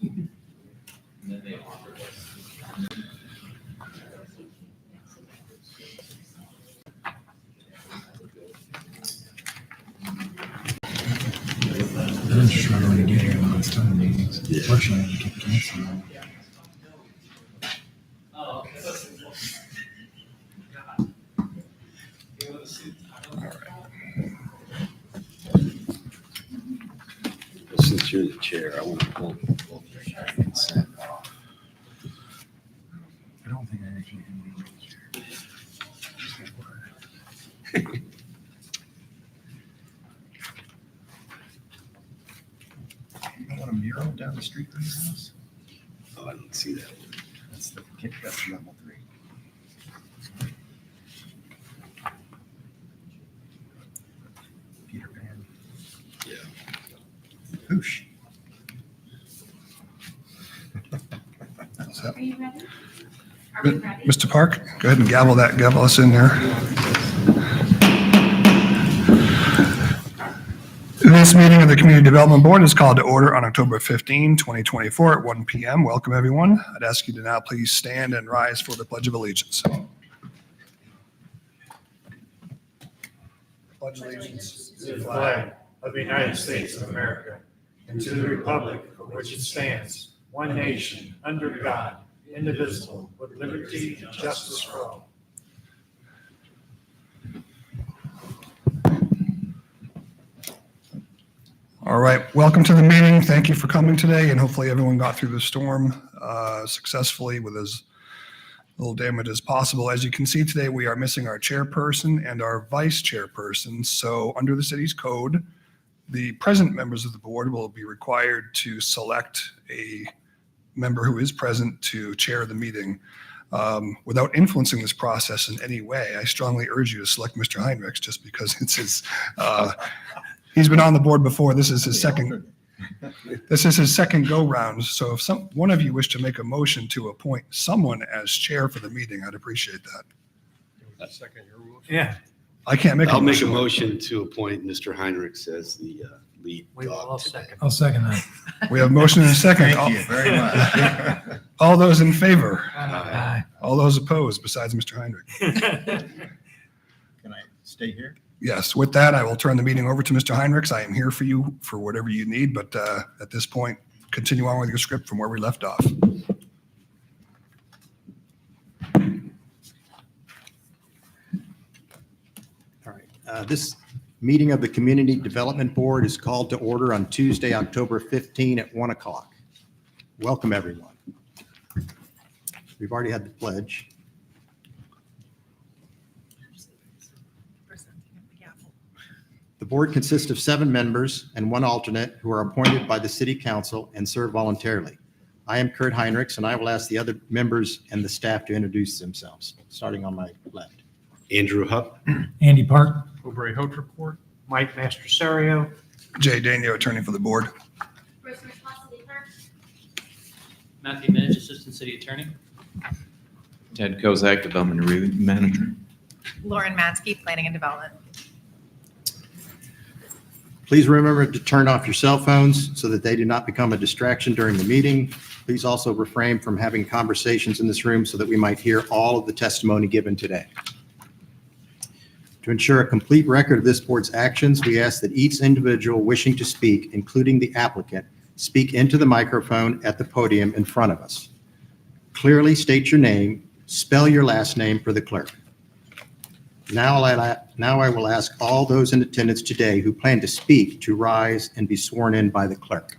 And then they offered us. I've been struggling to get here the last time meetings. Yeah. Fortunately, I kept canceling. Since you're the chair, I want to pull both your consent off. I don't think I actually can be the chair. You want a mural down the street from your house? Oh, I didn't see that. That's level 3. Peter Pan. Yeah. Whoosh. Are you ready? Are we ready? Mr. Park, go ahead and gavel us in there. This meeting of the Community Development Board is called to order on October 15, 2024 at 1 p.m. Welcome, everyone. I'd ask you to now please stand and rise for the Pledge of Allegiance. Pledge allegiance To the flag of the United States of America and to the republic for which it stands, one nation, under God, indivisible, with liberty and justice for all. All right, welcome to the meeting. Thank you for coming today, and hopefully everyone got through the storm successfully with as little damage as possible. As you can see today, we are missing our chairperson and our vice chairperson. So under the city's code, the present members of the board will be required to select a member who is present to chair the meeting. Without influencing this process in any way, I strongly urge you to select Mr. Heinrichs just because it's his, he's been on the board before. This is his second go round. So if one of you wish to make a motion to appoint someone as chair for the meeting, I'd appreciate that. Second your motion. Yeah. I can't make a I'll make a motion. motion to appoint Mr. Heinrichs as the lead We will all dog today. second. I'll second that. We have a motion and a second. Thank you very much. All those in favor? Aye. All those opposed besides Mr. Heinrich? Can I stay here? Yes, with that, I will turn the meeting over to Mr. Heinrichs. I am here for you for whatever you need, but at this point, continue on with your script from where we left off. All right. This meeting of the Community Development Board is called to order on Tuesday, October 15 at 1 o'clock. Welcome, everyone. We've already had the pledge. The board consists of 7 members and 1 alternate who are appointed by the City Council and serve voluntarily. I am Kurt Heinrichs, and I will ask the other members and the staff to introduce themselves, starting on my left. Andrew Hupp. Andy Park. Aubrey Hotreport. Mike Mastrisario. Jay Danio, attorney for the board. Rosemary Clausen-Leaper. Matthew Midge, Assistant City Attorney. Ted Kozak, Development Review Manager. Lauren Mansky, Planning and Development. Please remember to turn off your cell phones so that they do not become a distraction during the meeting. Please also refrain from having conversations in this room so that we might hear all of the testimony given today. To ensure a complete record of this board's actions, we ask that each individual wishing to speak, including the applicant, speak into the microphone at the podium in front of us. Clearly state your name, spell your last name for the clerk. Now I will ask all those in attendance today who plan to speak to rise and be sworn in by the clerk.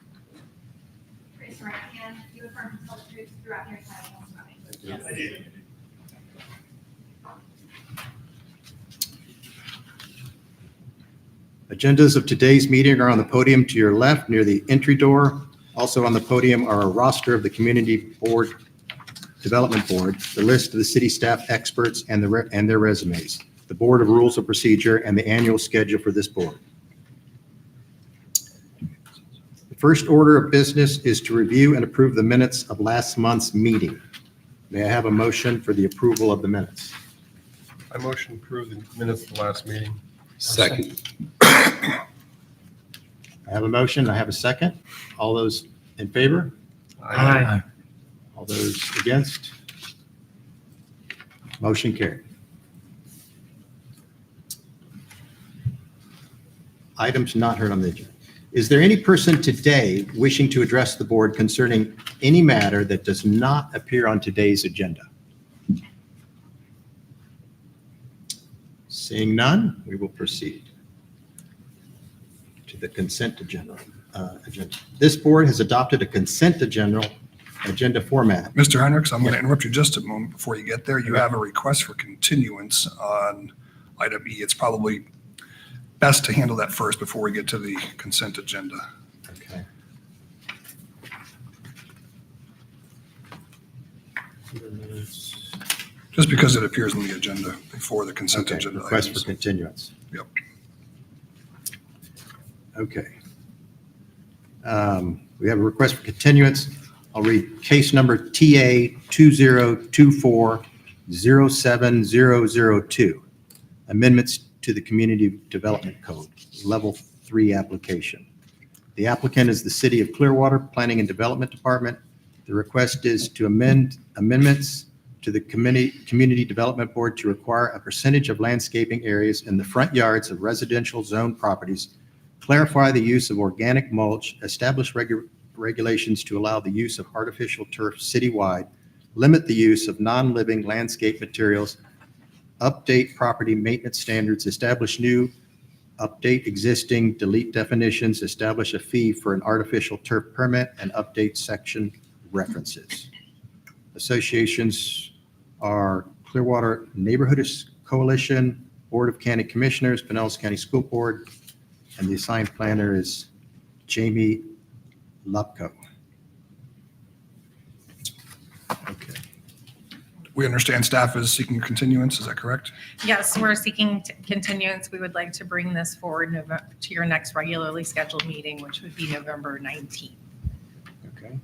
Raise your right hand. You affirm to tell the truth throughout your entire testimony. Yes, I do. Agendas of today's meeting are on the podium to your left near the entry door. Also on the podium are a roster of the Community Development Board, the list of the city staff experts and their resumes, the Board of Rules of Procedure, and the annual schedule for this board. The first order of business is to review and approve the minutes of last month's meeting. May I have a motion for the approval of the minutes? I motion to approve the minutes of the last meeting. Second. I have a motion. I have a second. All those in favor? Aye. All those against? Motion carried. Items not heard on the agenda. Is there any person today wishing to address the board concerning any matter that does not appear on today's agenda? Seeing none, we will proceed to the consent agenda. This board has adopted a consent agenda format. Mr. Hendricks, I'm going to interrupt you just a moment before you get there. You have a request for continuance on item E. It's probably best to handle that first before we get to the consent agenda. Okay. Just because it appears on the agenda before the consent Okay, agenda. request for items. continuance. Yep. Okay. We have a request for continuance. I'll read case number TA 2024-07002, amendments to the Community Development Code, Level 3 application. The applicant is the City of Clearwater Planning and Development Department. The request is to amendments to the Community Development Board to require a percentage of landscaping areas in the front yards of residential zone properties, clarify the use of organic mulch, establish regulations to allow the use of artificial turf citywide, limit the use of non-living landscape materials, update property maintenance standards, establish new, update existing, delete definitions, establish a fee for an artificial turf permit, and update section references. Associations are Clearwater Neighborhood Coalition, Board of County Commissioners, Pinellas County School Board, and the assigned planner is Jamie Lupko. Okay. We understand staff is seeking continuance. Is that correct? Yes, we're seeking continuance. We would like to bring this forward to your next regularly scheduled meeting, which would be November 19th. Okay.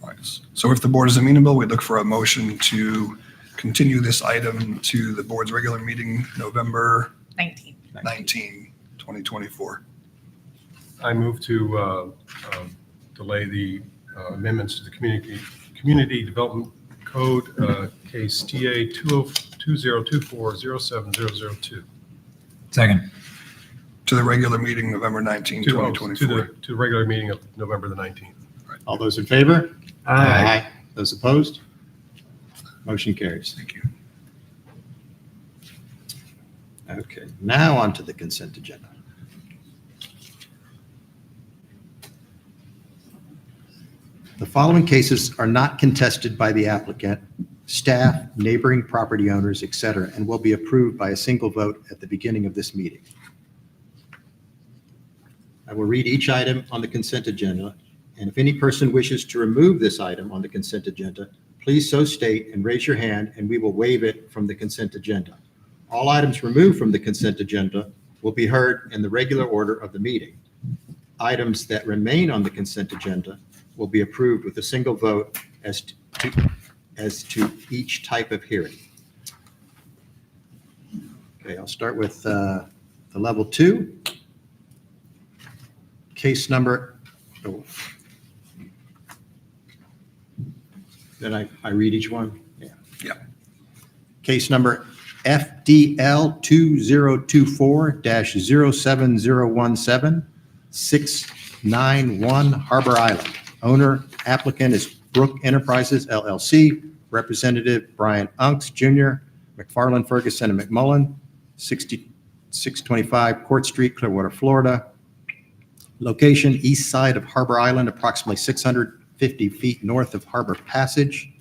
All right. So if the board is amenable, we look for a motion to continue this item to the board's regular meeting, November 19th. 19, 2024. I move to delay the amendments to the Community Development Code, case TA 2024-07002. Second. To the regular meeting, November 19, To 2024. the regular meeting of November the 19th. All those in favor? Aye. Those opposed? Motion carries. Thank you. Okay, now on to the consent agenda. The following cases are not contested by the applicant, staff, neighboring property owners, et cetera, and will be approved by a single vote at the beginning of this meeting. I will read each item on the consent agenda, and if any person wishes to remove this item on the consent agenda, please so state and raise your hand, and we will waive it from the consent agenda. All items removed from the consent agenda will be heard in the regular order of the meeting. Items that remain on the consent agenda will be approved with a single vote as to each type of hearing. Okay, I'll start with the level 2. Case number, Then I read each one? Yeah. Yeah. Case number FDL 2024-07017, 691 Harbor Island. Owner applicant is Brook Enterprises LLC. Representative Brian Unks Jr., McFarland, Ferguson, and McMullen, 625 Court Street, Clearwater, Florida. Location, east side of Harbor Island, approximately 650 feet north of Harbor Passage.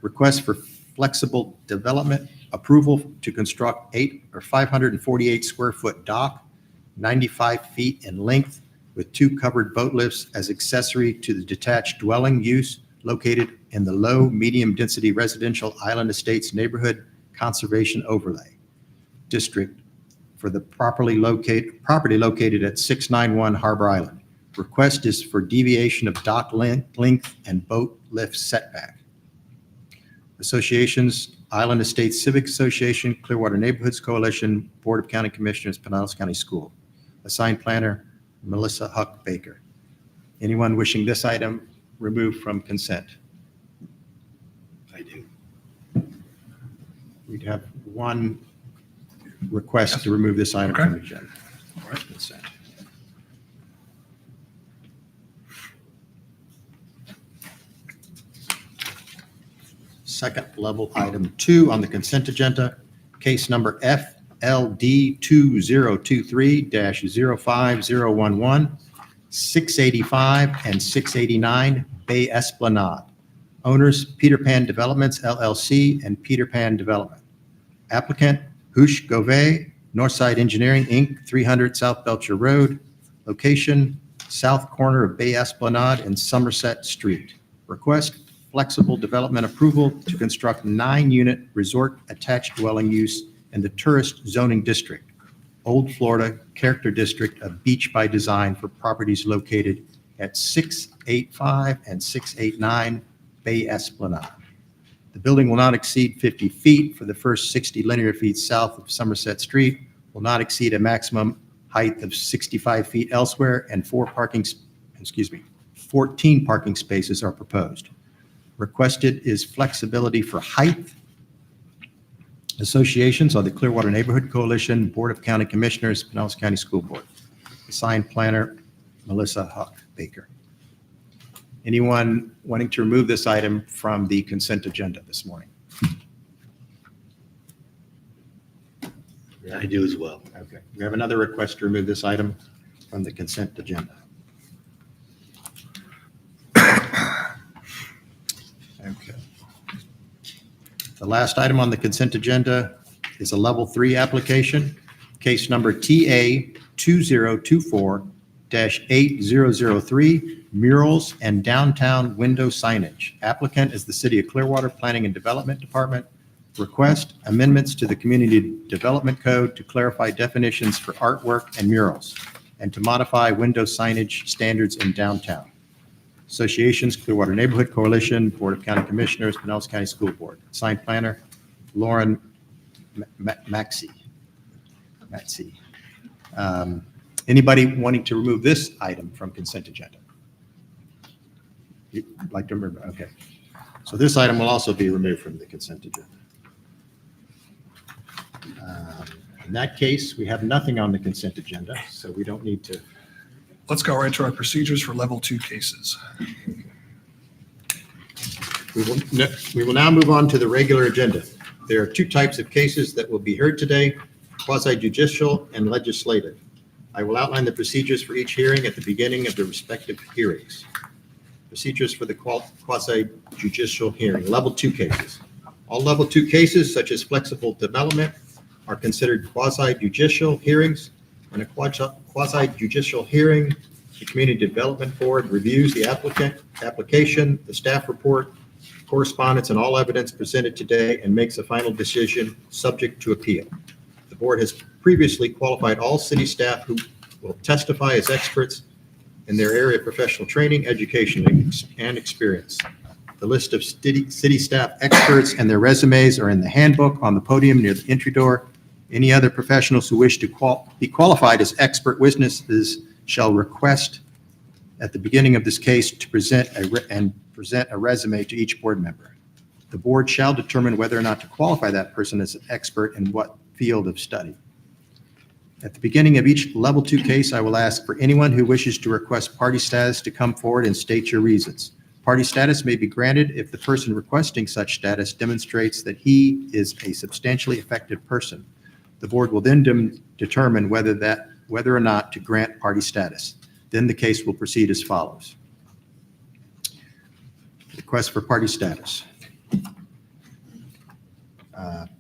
Request for flexible development approval to construct 548 square foot dock, 95 feet in length, with 2 covered boat lifts as accessory to the detached dwelling use located in the low medium density residential Island Estates neighborhood conservation overlay district for the property located at 691 Harbor Island. Request is for deviation of dock length and boat lift setback. Associations, Island Estates Civic Association, Clearwater Neighborhoods Coalition, Board of County Commissioners, Pinellas County School. Assigned planner, Melissa Huck Baker. Anyone wishing this item removed from consent? I do. We'd have one request to remove this item Okay. from the agenda. All right. Consent. Second level, item 2 on the consent agenda, case number FLD 2023-05011, 685 and 689 Bay Esplanade. Owners, Peter Pan Developments LLC and Peter Pan Development. Applicant, Hoosh Gove, Northside Engineering, Inc., 300 South Belcher Road. Location, south corner of Bay Esplanade and Somerset Street. Request, flexible development approval to construct 9-unit resort attached dwelling use in the tourist zoning district, Old Florida Character District of Beach by Design for properties located at 685 and 689 Bay Esplanade. The building will not exceed 50 feet for the first 60 linear feet south of Somerset Street, will not exceed a maximum height of 65 feet elsewhere, and 14 parking spaces are proposed. Requested is flexibility for height. Associations are the Clearwater Neighborhood Coalition, Board of County Commissioners, Pinellas County School Board. Assigned planner, Melissa Huck Baker. Anyone wanting to remove this item from the consent agenda this morning? I do as well. Okay. We have another request to remove this item from the consent agenda. Okay. The last item on the consent agenda is a level 3 application, case number TA 2024-8003, murals and downtown window signage. Applicant is the City of Clearwater Planning and Development Department. Request amendments to the Community Development Code to clarify definitions for artwork and murals and to modify window signage standards in downtown. Associations, Clearwater Neighborhood Coalition, Board of County Commissioners, Pinellas County School Board. Signed planner, Lauren Maxey. Anybody wanting to remove this item from consent agenda? You'd like to remove, okay. So this item will also be removed from the consent agenda. In that case, we have nothing on the consent agenda, so we don't need to. Let's go right to our procedures for level 2 cases. We will now move on to the regular agenda. There are 2 types of cases that will be heard today, quasi-judicial and legislative. I will outline the procedures for each hearing at the beginning of the respective hearings. Procedures for the quasi-judicial hearing, level 2 cases. All level 2 cases, such as flexible development, are considered quasi-judicial hearings. In a quasi-judicial hearing, the Community Development Board reviews the application, the staff report, correspondence, and all evidence presented today and makes a final decision subject to appeal. The board has previously qualified all city staff who will testify as experts in their area of professional training, education, and experience. The list of city staff experts and their resumes are in the handbook on the podium near the entry door. Any other professionals who wish to be qualified as expert witnesses shall request at the beginning of this case to present a resume to each board member. The board shall determine whether or not to qualify that person as an expert in what field of study. At the beginning of each level 2 case, I will ask for anyone who wishes to request party status to come forward and state your reasons. Party status may be granted if the person requesting such status demonstrates that he is a substantially affected person. The board will then determine whether or not to grant party status. Then the case will proceed as follows. Request for party status.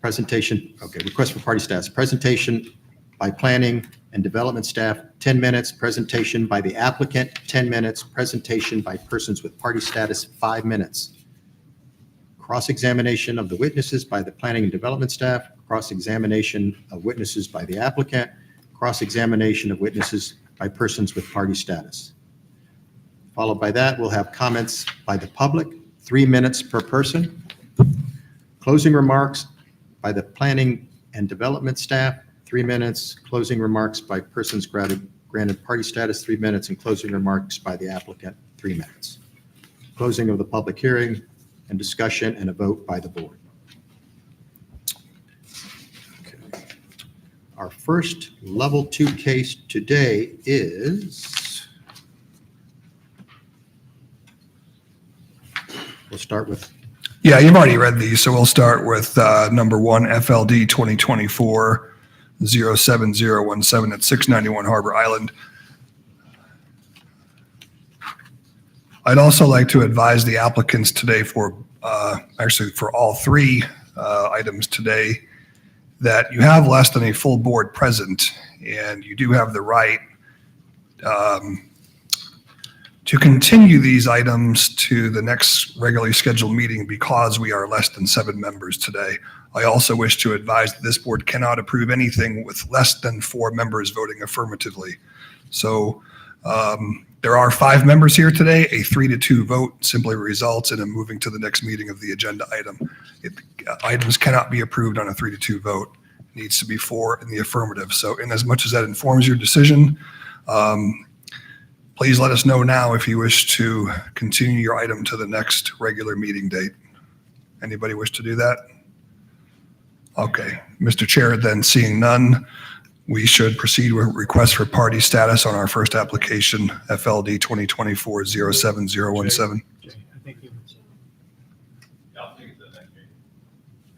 Request for party status. Presentation by planning and development staff, 10 minutes. Presentation by the applicant, 10 minutes. Presentation by persons with party status, 5 minutes. Cross-examination of the witnesses by the planning and development staff, cross-examination of witnesses by the applicant, cross-examination of witnesses by persons with party status. Followed by that, we'll have comments by the public, 3 minutes per person. Closing remarks by the planning and development staff, 3 minutes. Closing remarks by persons granted party status, 3 minutes, and closing remarks by the applicant, 3 minutes. closing of the public hearing, and discussion and a vote by the board. Okay. Our first level 2 case today is, we'll start with, Yeah, you've already read these, so we'll start with number 1, FLD 2024-07017 at 691 Harbor Island. I'd also like to advise the applicants today for, actually for all 3 items today, that you have less than a full board present, and you do have the right to continue these items to the next regularly scheduled meeting because we are less than 7 members today. I also wish to advise that this board cannot approve anything with less than 4 members voting affirmatively. So there are 5 members here today. A 3-2 vote simply results in a moving to the next meeting of the agenda item. Items cannot be approved on a 3-2 vote. It needs to be 4 in the affirmative. So in as much as that informs your decision, please let us know now if you wish to continue your item to the next regular meeting date. Anybody wish to do that? Okay, Mr. Chair, then seeing none, we should proceed with request for party status on our first application, FLD 2024-07017. Jay, I think you. Yeah, I'll take it to the next meeting.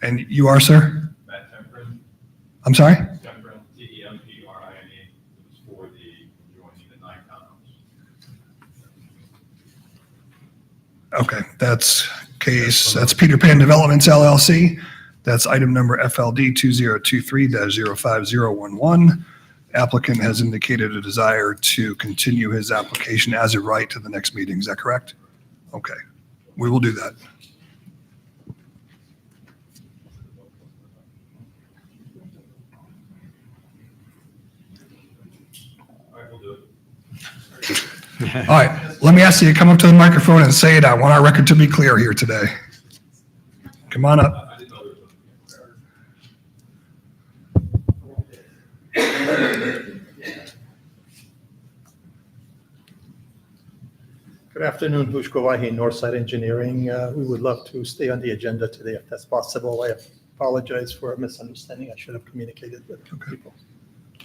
And you are, sir? Matt Temperin, I'm sorry? Temperin, Temprine. It was for the joining the 9 towns. Okay, that's Peter Pan Developments LLC. That's item number FLD 2023-05011. Applicant has indicated a desire to continue his application as a right to the next meeting. Is that correct? Okay, we will do that. All right, we'll do it. All right, let me ask you to come up to the microphone and say it. I want our record to be clear here today. Come on up. I didn't know there was Good afternoon, Hushko Wahi, Northside Engineering. We would love to stay on the agenda today if that's possible. I apologize for a misunderstanding. I should have communicated with people.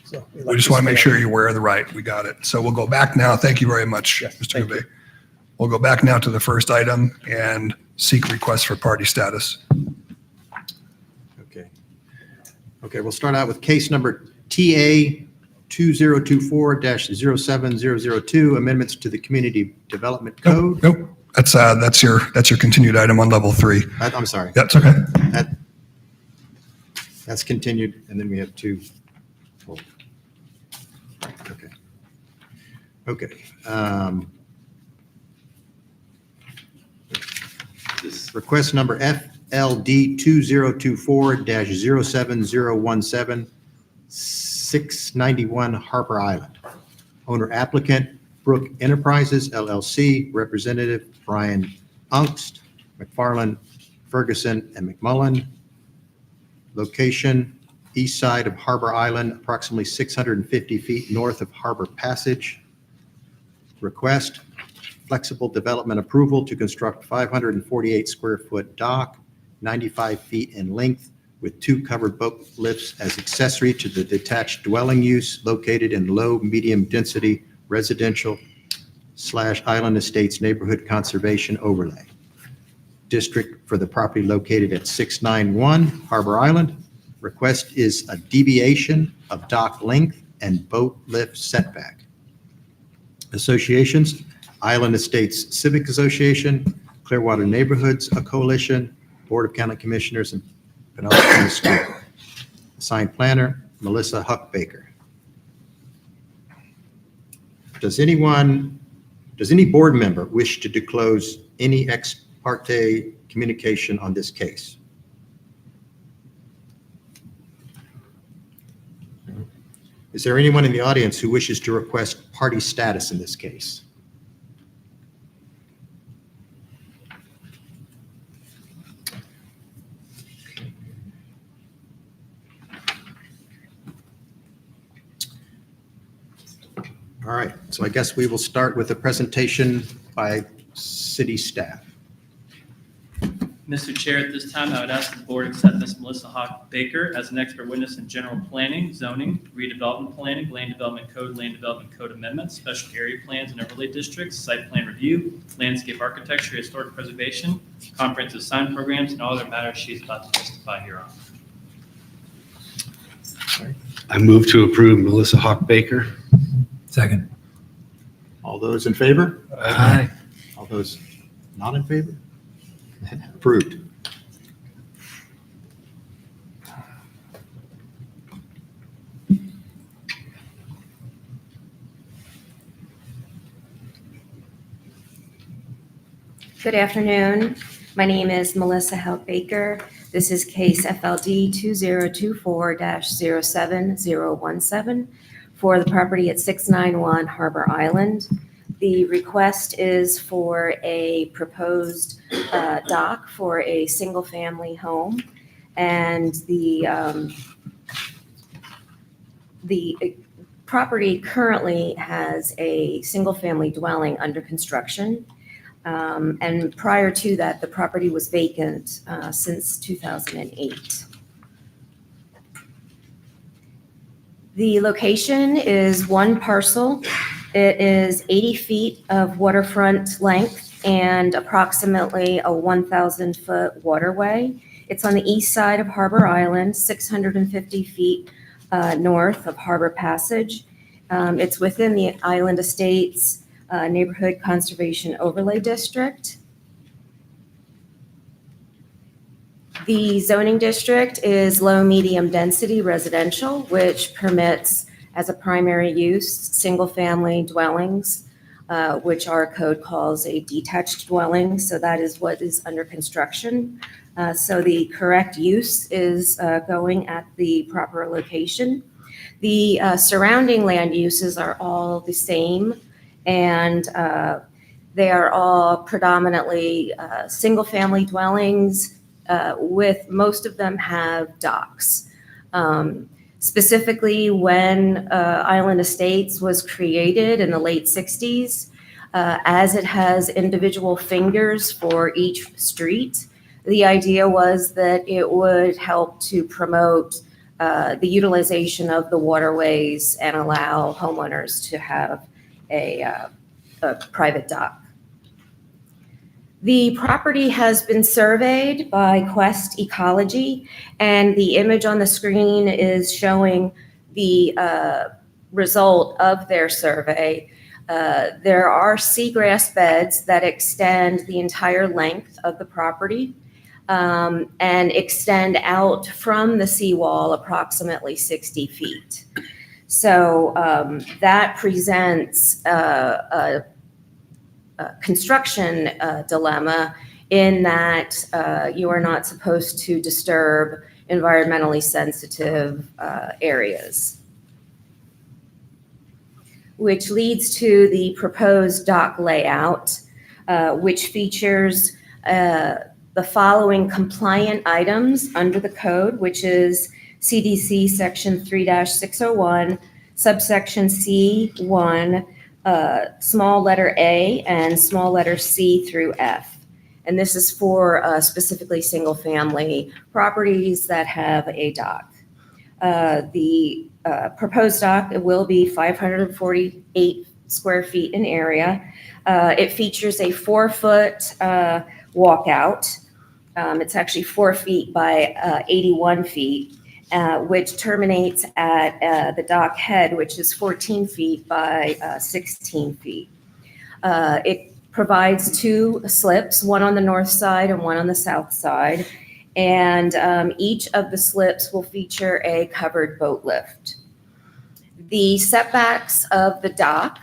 So We just want to make sure you're aware of the right. We got it. So we'll go back now. Thank you very much, Yes, Mr. thank Gouvet. We'll go back now to the first item and seek requests for party status. okay. Okay, we'll start out with case number TA 2024-07002, amendments to the Community Development Code. Nope. That's your continued item on level 3. I'm sorry. That's okay. That's continued, and then we have 2. Okay. Okay. Request number FLD 2024-07017, 691 Harper Island. Owner applicant, Brook Enterprises LLC, representative Brian Ungst, McFarland, Ferguson, and McMullen. Location, east side of Harbor Island, approximately 650 feet north of Harbor Passage. Request, flexible development approval to construct 548 square foot dock, 95 feet in length, with 2 covered boat lifts as accessory to the detached dwelling use located in low, medium density residential / Island Estates Neighborhood Conservation Overlay District for the property located at 691 Harbor Island. Request is a deviation of dock length and boat lift setback. Associations, Island Estates Civic Association, Clearwater Neighborhoods, a coalition, Board of County Commissioners, and Pinellas County School. Assigned planner, Melissa Huck-Baker. Does any board member wish to disclose any ex parte communication on this case? Is there anyone in the audience who wishes to request party status in this case? All right, so I guess we will start with a presentation by city staff. Mr. Chair, at this time, I would ask the board accept Ms. Melissa Hawk Baker as an expert witness in general planning, zoning, redevelopment planning, land development code amendments, special area plans and overlay districts, site plan review, landscape architecture, historic preservation, comprehensive sign programs, and all other matters she is about to testify hereon. I move to approve Melissa Hawk Baker. Second. All those in favor? Aye. All those not in favor? Approved. Good afternoon. My name is Melissa Houck Baker. This is case FLD 2024-07017 for the property at 691 Harbor Island. The request is for a proposed dock for a single-family home, and the property currently has a single-family dwelling under construction. And prior to that, the property was vacant since 2008. The location is one parcel. It is 80 feet of waterfront length and approximately a 1,000-foot waterway. It's on the east side of Harbor Island, 650 feet north of Harbor Passage. It's within the Island Estates Neighborhood Conservation Overlay District. The zoning district is low-medium density residential, which permits as a primary use single-family dwellings, which our code calls a detached dwelling. So that is what is under construction. So the correct use is going at the proper location. The surrounding land uses are all the same, and they are all predominantly single-family dwellings, with most of them have docks. Specifically, when Island Estates was created in the late 60s, as it has individual fingers for each street, the idea was that it would help to promote the utilization of the waterways and allow homeowners to have a private dock. The property has been surveyed by Quest Ecology, and the image on the screen is showing the result of their survey. There are seagrass beds that extend the entire length of the property and extend out from the seawall approximately 60 feet. So that presents a construction dilemma in that you are not supposed to disturb environmentally sensitive areas, which leads to the proposed dock layout, which features the following compliant items under the code, which is CDC section 3-601, subsection C1, small letter A and small letter C through F. And this is for specifically single-family properties that have a dock. The proposed dock will be 548 square feet in area. It features a 4-foot walkout. It's actually 4 feet by 81 feet. Which terminates at the dock head, which is 14 feet by 16 feet. It provides 2 slips, one on the north side and one on the south side, and each of the slips will feature a covered boat lift. The setbacks of the dock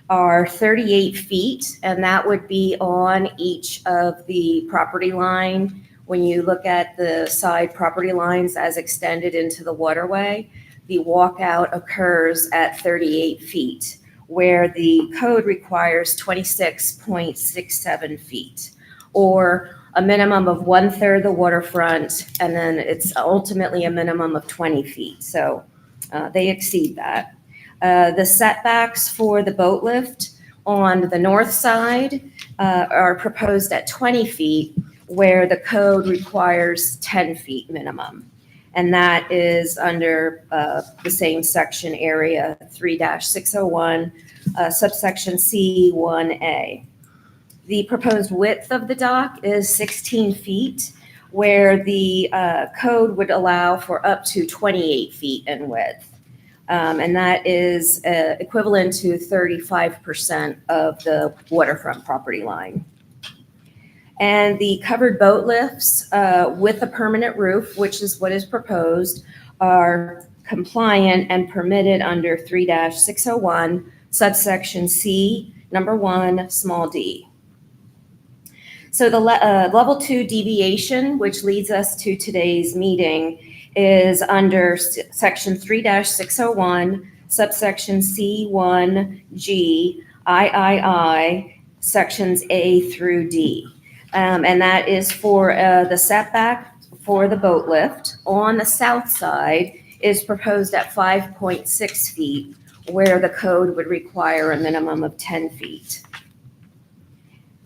are 38 feet, and that would be on each of the property line. When you look at the side property lines as extended into the waterway, the walkout occurs at 38 feet, where the code requires 26.67 feet, or a minimum of 1/3 the waterfront, and then it's ultimately a minimum of 20 feet. So they exceed that. The setbacks for the boat lift on the north side are proposed at 20 feet, where the code requires 10 feet minimum. And that is under the same section area 3-601, subsection C1A. The proposed width of the dock is 16 feet, where the code would allow for up to 28 feet in width. And that is equivalent to 35% of the waterfront property line. And the covered boat lifts with a permanent roof, which is what is proposed, are compliant and permitted under 3-601, subsection C, number 1, small d. So the level 2 deviation, which leads us to today's meeting, is under section 3-601, subsection C1G, III, sections A through D. And that is for the setback for the boat lift. On the south side is proposed at 5.6 feet, where the code would require a minimum of 10 feet.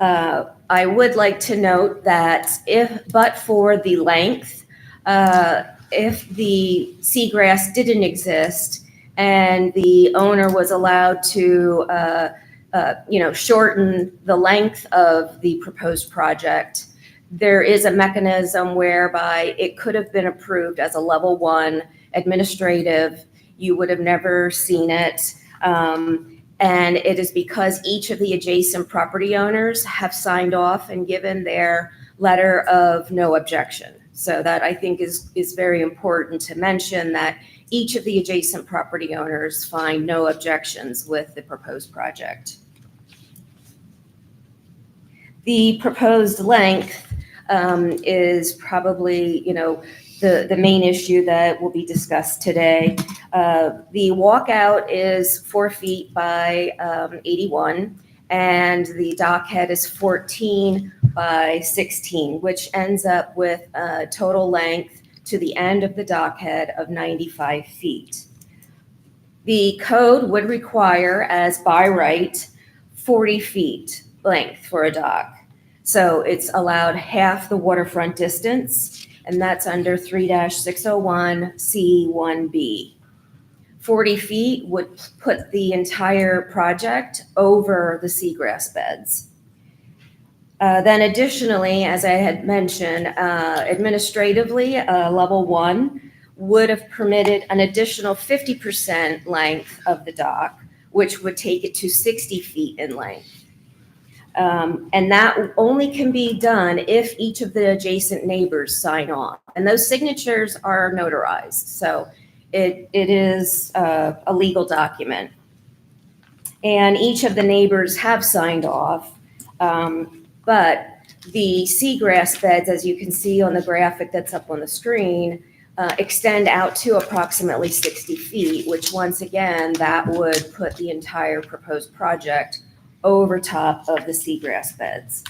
I would like to note that but for the length, if the seagrass didn't exist and the owner was allowed to shorten the length of the proposed project, there is a mechanism whereby it could have been approved as a level 1 administrative. You would have never seen it. And it is because each of the adjacent property owners have signed off and given their letter of no objection. So that, I think, is very important to mention, that each of the adjacent property owners find no objections with the proposed project. The proposed length is probably, the main issue that will be discussed today. The walkout is 4 feet by 81, and the dock head is 14 by 16, which ends up with a total length to the end of the dock head of 95 feet. The code would require, as by right, 40 feet length for a dock. So it's allowed half the waterfront distance, and that's under 3-601 C1B. 40 feet would put the entire project over the seagrass beds. Then additionally, as I had mentioned, administratively, level 1 would have permitted an additional 50% length of the dock, which would take it to 60 feet in length. And that only can be done if each of the adjacent neighbors sign off. And those signatures are notarized. So it is a legal document. And each of the neighbors have signed off. But the seagrass beds, as you can see on the graphic that's up on the screen, extend out to approximately 60 feet, which once again, that would put the entire proposed project over top of the seagrass beds.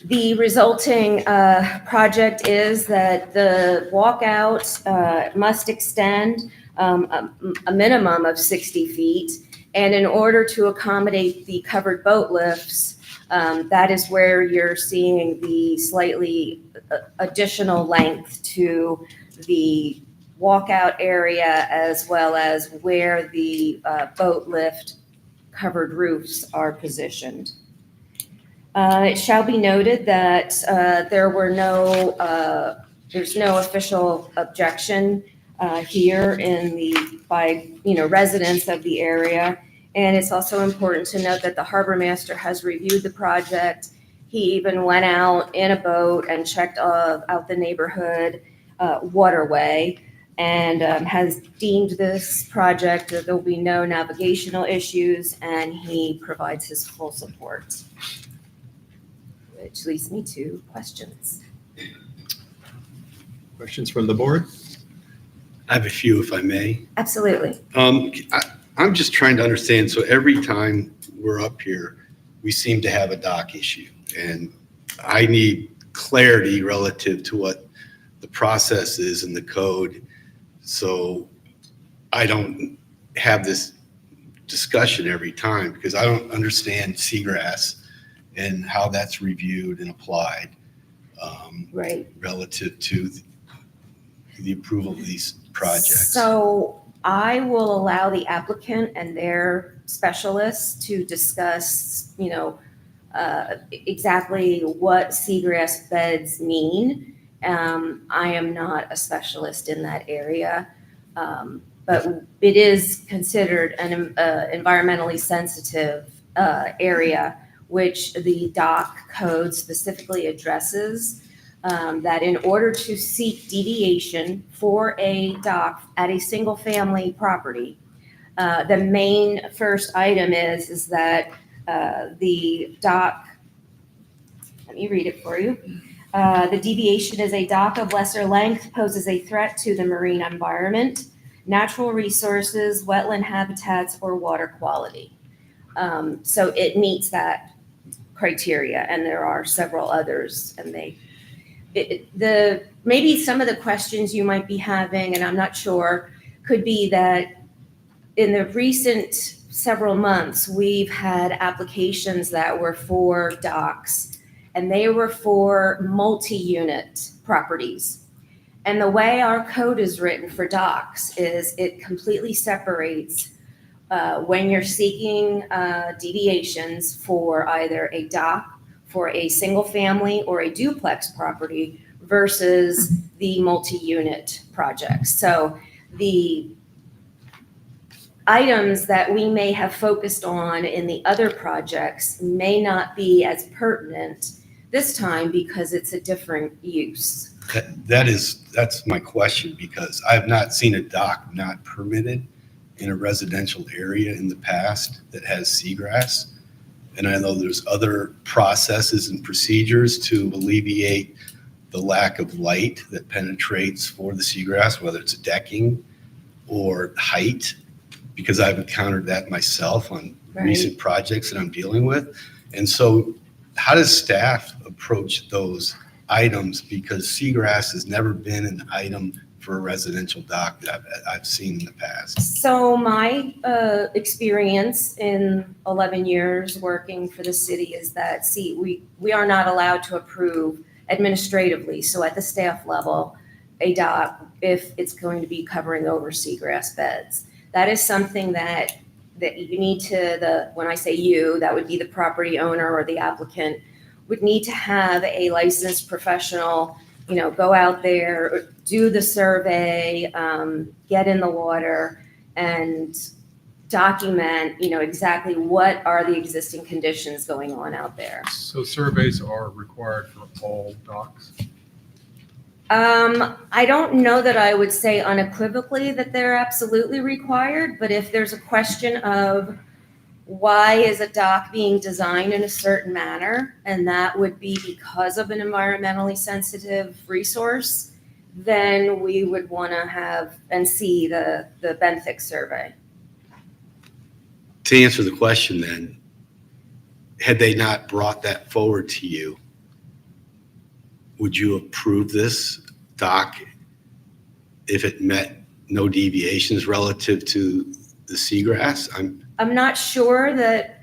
The resulting project is that the walkout must extend a minimum of 60 feet. And in order to accommodate the covered boat lifts, that is where you're seeing the slightly additional length to the walkout area, as well as where the boat lift covered roofs are positioned. It shall be noted that there's no official objection here by residents of the area. And it's also important to note that the harbor master has reviewed the project. He even went out in a boat and checked out the neighborhood waterway, and has deemed this project that there will be no navigational issues, and he provides his full support. Which leads me to questions. Questions from the board? I have a few, if I may. Absolutely. I'm just trying to understand. So every time we're up here, we seem to have a dock issue, and I need clarity relative to what the process is in the code, so I don't have this discussion every time because I don't understand seagrass and how that's reviewed and applied Right. relative to the approval of these projects. So I will allow the applicant and their specialists to discuss, exactly what seagrass beds mean. I am not a specialist in that area, but it is considered an environmentally sensitive area, which the dock code specifically addresses. That in order to seek deviation for a dock at a single-family property, the main first item is that the dock, let me read it for you. The deviation is a dock of lesser length poses a threat to the marine environment, natural resources, wetland habitats, or water quality. So it meets that criteria, and there are several others, and maybe some of the questions you might be having, and I'm not sure, could be that in the recent several months, we've had applications that were for docks, and they were for multi-unit properties. And the way our code is written for docks is it completely separates when you're seeking deviations for either a dock for a single family or a duplex property versus the multi-unit projects. So the items that we may have focused on in the other projects may not be as pertinent this time because it's a different use. That's my question because I have not seen a dock not permitted in a residential area in the past that has seagrass. And I know there's other processes and procedures to alleviate the lack of light that penetrates for the seagrass, whether it's decking or height, because I've encountered that myself on recent projects that I'm dealing with. And so how does staff approach those items? Because seagrass has never been an item for a residential dock that I've seen in the past. So my experience in 11 years working for the city is that, we are not allowed to approve administratively, so at the staff level, a dock if it's going to be covering over seagrass beds. That is something that you need to, when I say you, that would be the property owner or the applicant, would need to have a licensed professional go out there, do the survey, get in the water and document, exactly what are the existing conditions going on out there. So surveys are required for all docks? I don't know that I would say unequivocally that they're absolutely required, but if there's a question of why is a dock being designed in a certain manner, and that would be because of an environmentally sensitive resource, then we would want to have and see the Benthic survey. To answer the question then, had they not brought that forward to you, would you approve this dock if it met no deviations relative to the seagrass? I'm not sure that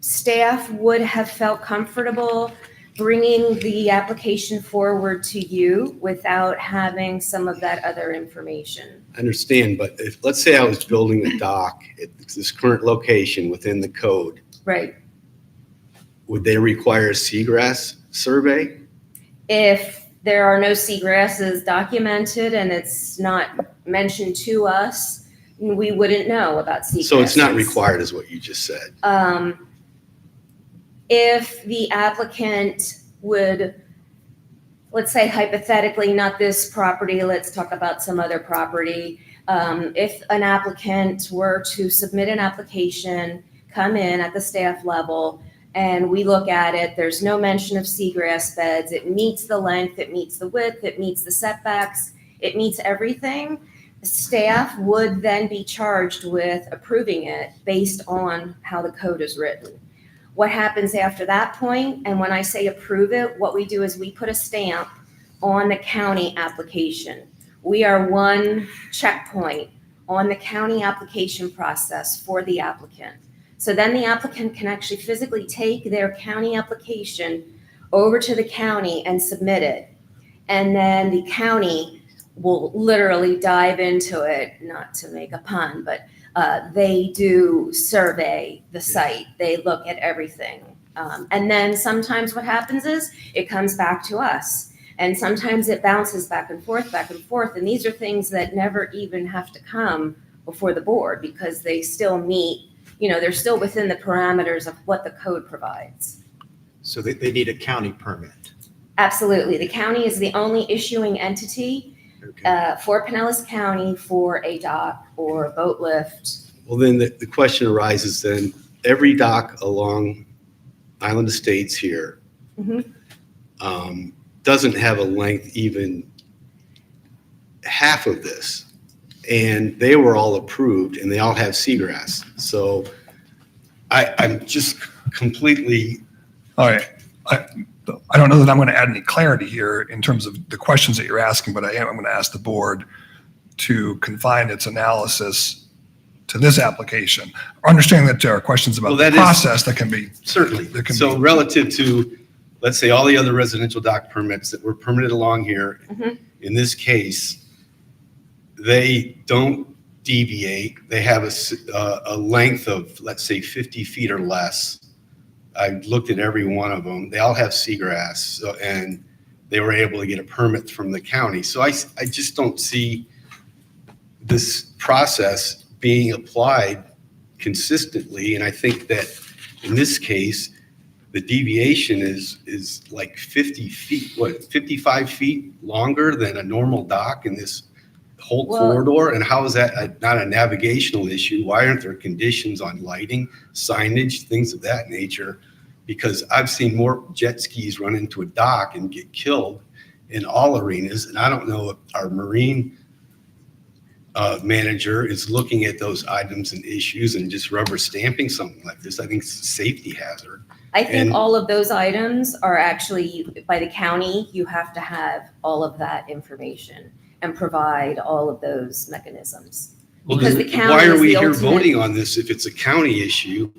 staff would have felt comfortable bringing the application forward to you without having some of that other information. I understand, but if, let's say I was building a dock at this current location within the code, Right. would they require a seagrass survey? If there are no seagrasses documented and it's not mentioned to us, we wouldn't know about seagrasses. So it's not required is what you just said. If the applicant would, let's say hypothetically, not this property, let's talk about some other property. If an applicant were to submit an application, come in at the staff level, and we look at it, there's no mention of seagrass beds, it meets the length, it meets the width, it meets the setbacks, it meets everything, staff would then be charged with approving it based on how the code is written. What happens after that point, and when I say approve it, what we do is we put a stamp on the county application. We are one checkpoint on the county application process for the applicant. So then the applicant can actually physically take their county application over to the county and submit it. And then the county will literally dive into it, not to make a pun, but they do survey the site. They look at everything. And then sometimes what happens is it comes back to us. And sometimes it bounces back and forth, back and forth. And these are things that never even have to come before the board because they still meet, they're still within the parameters of what the code provides. So they need a county permit. Absolutely. The county is the only issuing entity for Pinellas County for a dock or a boat lift. Well, then the question arises then, every dock along Island Estates here doesn't have a length even half of this. And they were all approved and they all have seagrass. So I'm just completely. All right. I don't know that I'm going to add any clarity here in terms of the questions that you're asking, but I'm going to ask the board to confine its analysis to this application. Understanding that there are questions about the process that can be. Certainly. Relative to, let's say, all the other residential dock permits that were permitted along here, in this case, they don't deviate. They have a length of, let's say, 50 feet or less. I looked at every one of them. They all have seagrass, and they were able to get a permit from the county. So I just don't see this process being applied consistently. And I think that in this case, the deviation is like 50 feet, 55 feet longer than a normal dock in this whole corridor. And how is that not a navigational issue? Why aren't there conditions on lighting, signage, things of that nature? Because I've seen more jet skis run into a dock and get killed in all arenas. And I don't know if our marine manager is looking at those items and issues and just rubber stamping something like this. I think it's a safety hazard. I think all of those items are actually, by the county, you have to have all of that information and provide all of those mechanisms. Because the county why are we here ultimate voting on this if it's a county issue?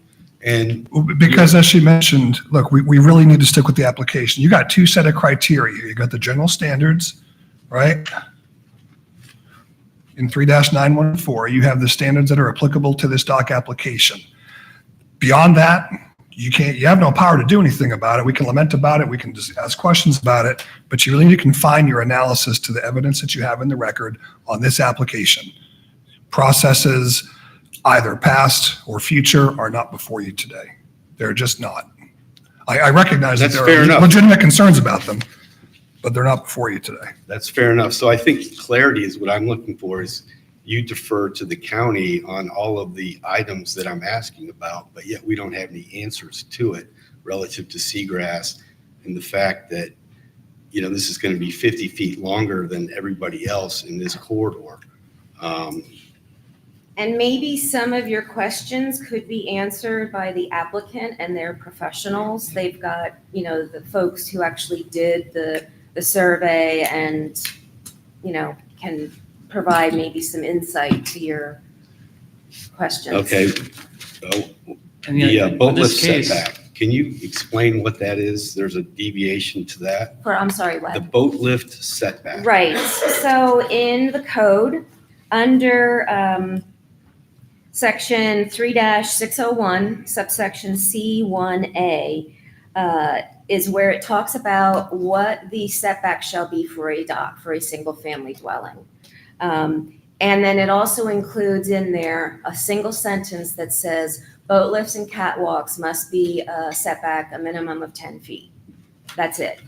And because as she mentioned, look, we really need to stick with the application. You got two set of criteria here. You got the general standards, right? In 3-914, you have the standards that are applicable to this dock application. Beyond that, you have no power to do anything about it. We can lament about it. We can just ask questions about it, but you really need to confine your analysis to the evidence that you have in the record on this application. Processes, either past or future, are not before you today. They're just not. I recognize that there are legitimate concerns about them, but they're not before you today. That's fair enough. So I think clarity is what I'm looking for, is you defer to the county on all of the items that I'm asking about, but yet we don't have any answers to it relative to seagrass and the fact that, this is going to be 50 feet longer than everybody else in this corridor. And maybe some of your questions could be answered by the applicant and their professionals. They've got, the folks who actually did the survey and, can provide maybe some insight to your questions. Okay. So And the boat in this lift case- setback, can you explain what that is? There's a deviation to that? I'm sorry, what? The boat lift setback. Right. So in the code, under section 3-601, subsection C1A, is where it talks about what the setback shall be for a dock, for a single-family dwelling. And then it also includes in there a single sentence that says, boat lifts and catwalks must be a setback a minimum of 10 feet. That's it.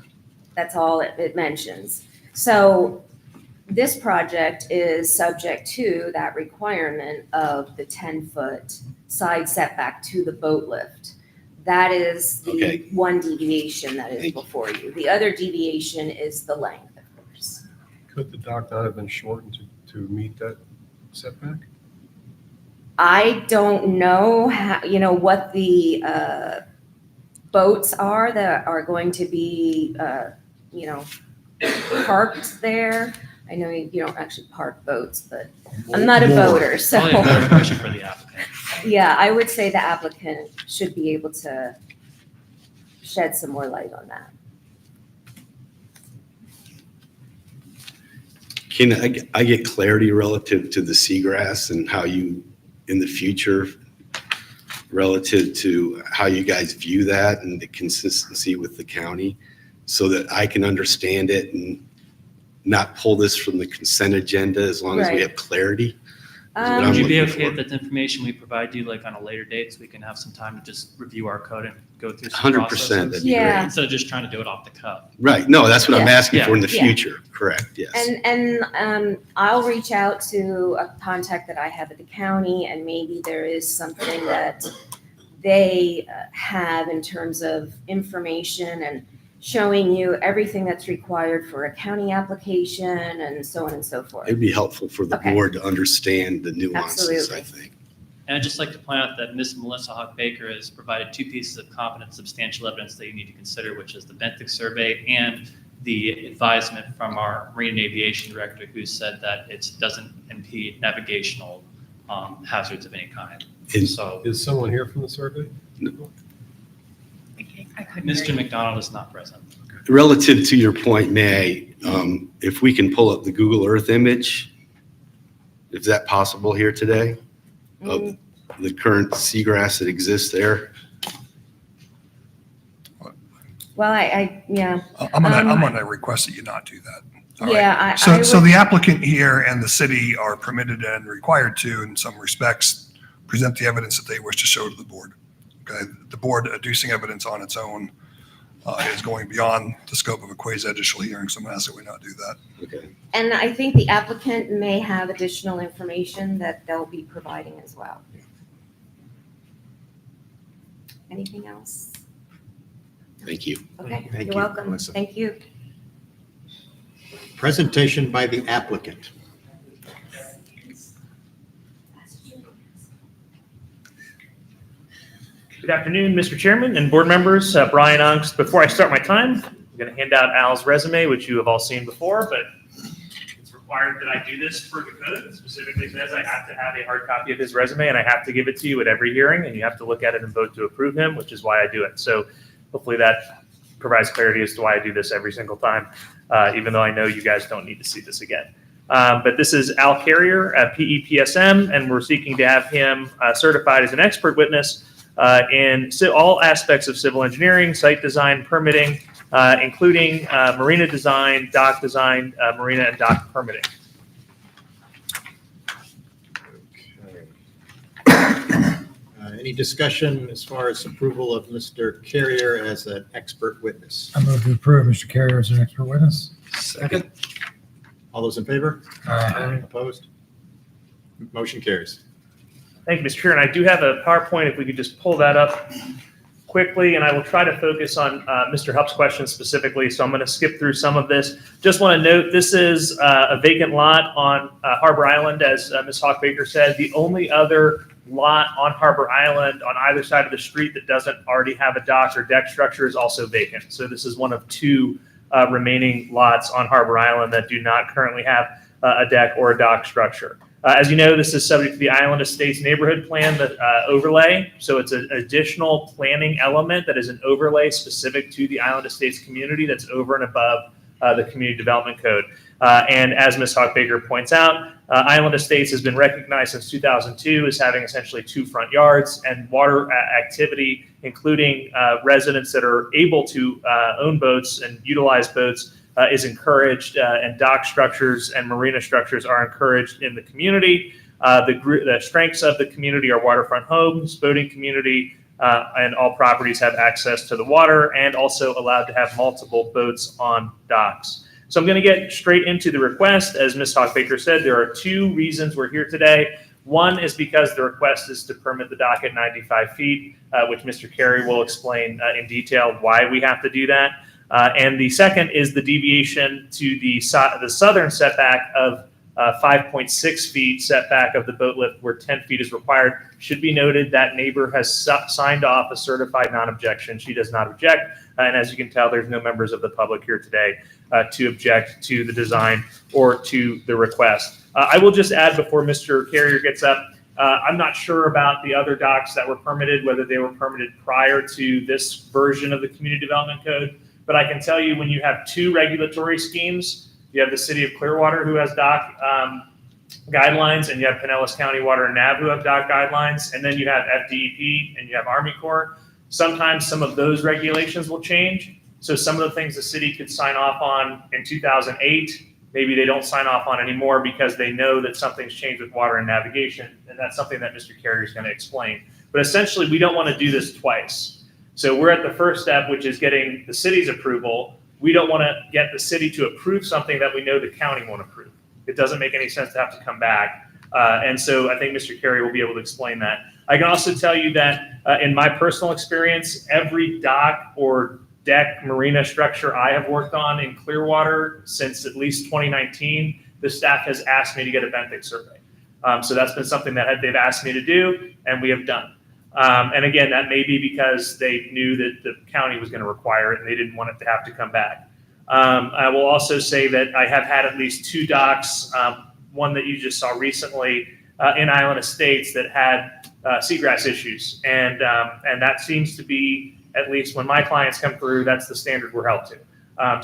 That's all it mentions. So this project is subject to that requirement of the 10-foot side setback to the boat lift. That is the one deviation that is before you. The other deviation is the length, of course. Could the dock not have been shortened to meet that setback? I don't know how, what the boats are that are going to be, parked there. I know you don't actually park boats, but I'm not a boater, so. Probably a better question for the applicant. Yeah, I would say the applicant should be able to shed some more light on that. Can I get clarity relative to the seagrass and how you, in the future, relative to how you guys view that and the consistency with the county so that I can understand it and not pull this from the consent agenda as long as we Right. have clarity? Would you be looking okay for. if that information we provide you like on a later date so we can have some time to just review our code and go through some 100%, processes? that'd be Yeah. great. Instead of just trying to do it off the cuff. Right, no, that's what I'm Yeah. asking for in the Yeah. future, correct, yes. And I'll reach out to a contact that I have at the county, and maybe there is something that they have in terms of information and showing you everything that's required for a county application and so on and so forth. It'd be helpful for the Okay. board to understand the nuances, Absolutely. I think. And I'd just like to point out that Ms. Melissa Hawk Baker has provided 2 pieces of competent substantial evidence that you need to consider, which is the benthic survey and the advisement from our Marine and Aviation Director, who said that it doesn't impede navigational hazards of any kind. And- So Is someone here from the survey? I couldn't hear Mr. you. McDonald is not present. Relative to your point, May, if we can pull up the Google Earth image, is that possible here today of the current seagrass that exists there? Well, yeah. I'm gonna request that you not do that. All right. Yeah, So would- the applicant here and the city are permitted and required to, in some respects, present the evidence that they wish to show to the board. Okay, the board adducing evidence on its own is going beyond the scope of a quasi-judicial hearing, so I'm gonna ask that we not do that. Okay. And I think the applicant may have additional information that they'll be providing as well. Anything else? Thank you. Okay, Thank you're you, welcome. Melissa. Thank you. Presentation by the applicant. Good afternoon, Mr. Chairman and board members. Brian Ungst. Before I start my time, I'm going to hand out Al's resume, which you have all seen before, but it's required that I do this for the code. It specifically says I have to have a hard copy of his resume, and I have to give it to you at every hearing, and you have to look at it and vote to approve him, which is why I do it. So hopefully that provides clarity as to why I do this every single time, even though I know you guys don't need to see this again. But this is Al Carrier at PEPSM, and we're seeking to have him certified as an expert witness in all aspects of civil engineering, site design, permitting, including marina design, marina and dock permitting. Any discussion as far as approval of Mr. Carrier as an expert witness? I move to approve Mr. Carrier as an expert witness. Second. All those in favor? Aye. Opposed? Motion carries. Thank you, Mr. Chair. And I do have a PowerPoint, if we could just pull that up quickly, and I will try to focus on Mr. Hupp's question specifically, so I'm going to skip through some of this. Just want to note, this is a vacant lot on Harbor Island, as Ms. Hawk Baker said. The only other lot on Harbor Island on either side of the street that doesn't already have a dock or deck structure is also vacant. So this is one of 2 remaining lots on Harbor Island that do not currently have a deck or a dock structure. As you know, this is subject to the Island Estates Neighborhood Plan overlay. So it's an additional planning element that is an overlay specific to the Island Estates community that's over and above the Community Development Code. And as Ms. Hawk Baker points out, Island Estates has been recognized since 2002 as having essentially 2 front yards, and water activity, including residents that are able to own boats and utilize boats, is encouraged, and dock structures and marina structures are encouraged in the community. The strengths of the community are waterfront homes, boating community, and all properties have access to the water and also allowed to have multiple boats on docks. So I'm going to get straight into the request. As Ms. Hawk Baker said, there are 2 reasons we're here today. One is because the request is to permit the dock at 95 feet, which Mr. Carey will explain in detail why we have to do that. And the second is the deviation to the southern setback of 5.6 feet setback of the boat lift where 10 feet is required. Should be noted that neighbor has signed off a certified non-objection. She does not object. And as you can tell, there's no members of the public here today to object to the design or to the request. I will just add before Mr. Carrier gets up, I'm not sure about the other docks that were permitted, whether they were permitted prior to this version of the Community Development Code. But I can tell you when you have two regulatory schemes, you have the city of Clearwater who has dock guidelines, and you have Pinellas County Water and Nav who have dock guidelines, and then you have FDEP and you have Army Corps. Sometimes some of those regulations will change. So some of the things the city could sign off on in 2008, maybe they don't sign off on anymore because they know that something's changed with water and navigation, and that's something that Mr. Carrier is going to explain. But essentially, we don't want to do this twice. So we're at the first step, which is getting the city's approval. We don't want to get the city to approve something that we know the county won't approve. It doesn't make any sense to have to come back. And so I think Mr. Carey will be able to explain that. I can also tell you that in my personal experience, every dock or deck marina structure I have worked on in Clearwater since at least 2019, the staff has asked me to get a benthic survey. So that's been something that they've asked me to do, and we have done. And again, that may be because they knew that the county was going to require it and they didn't want it to have to come back. I will also say that I have had at least two docks, one that you just saw recently in Island Estates that had seagrass issues. And that seems to be, at least when my clients come through, that's the standard we're held to.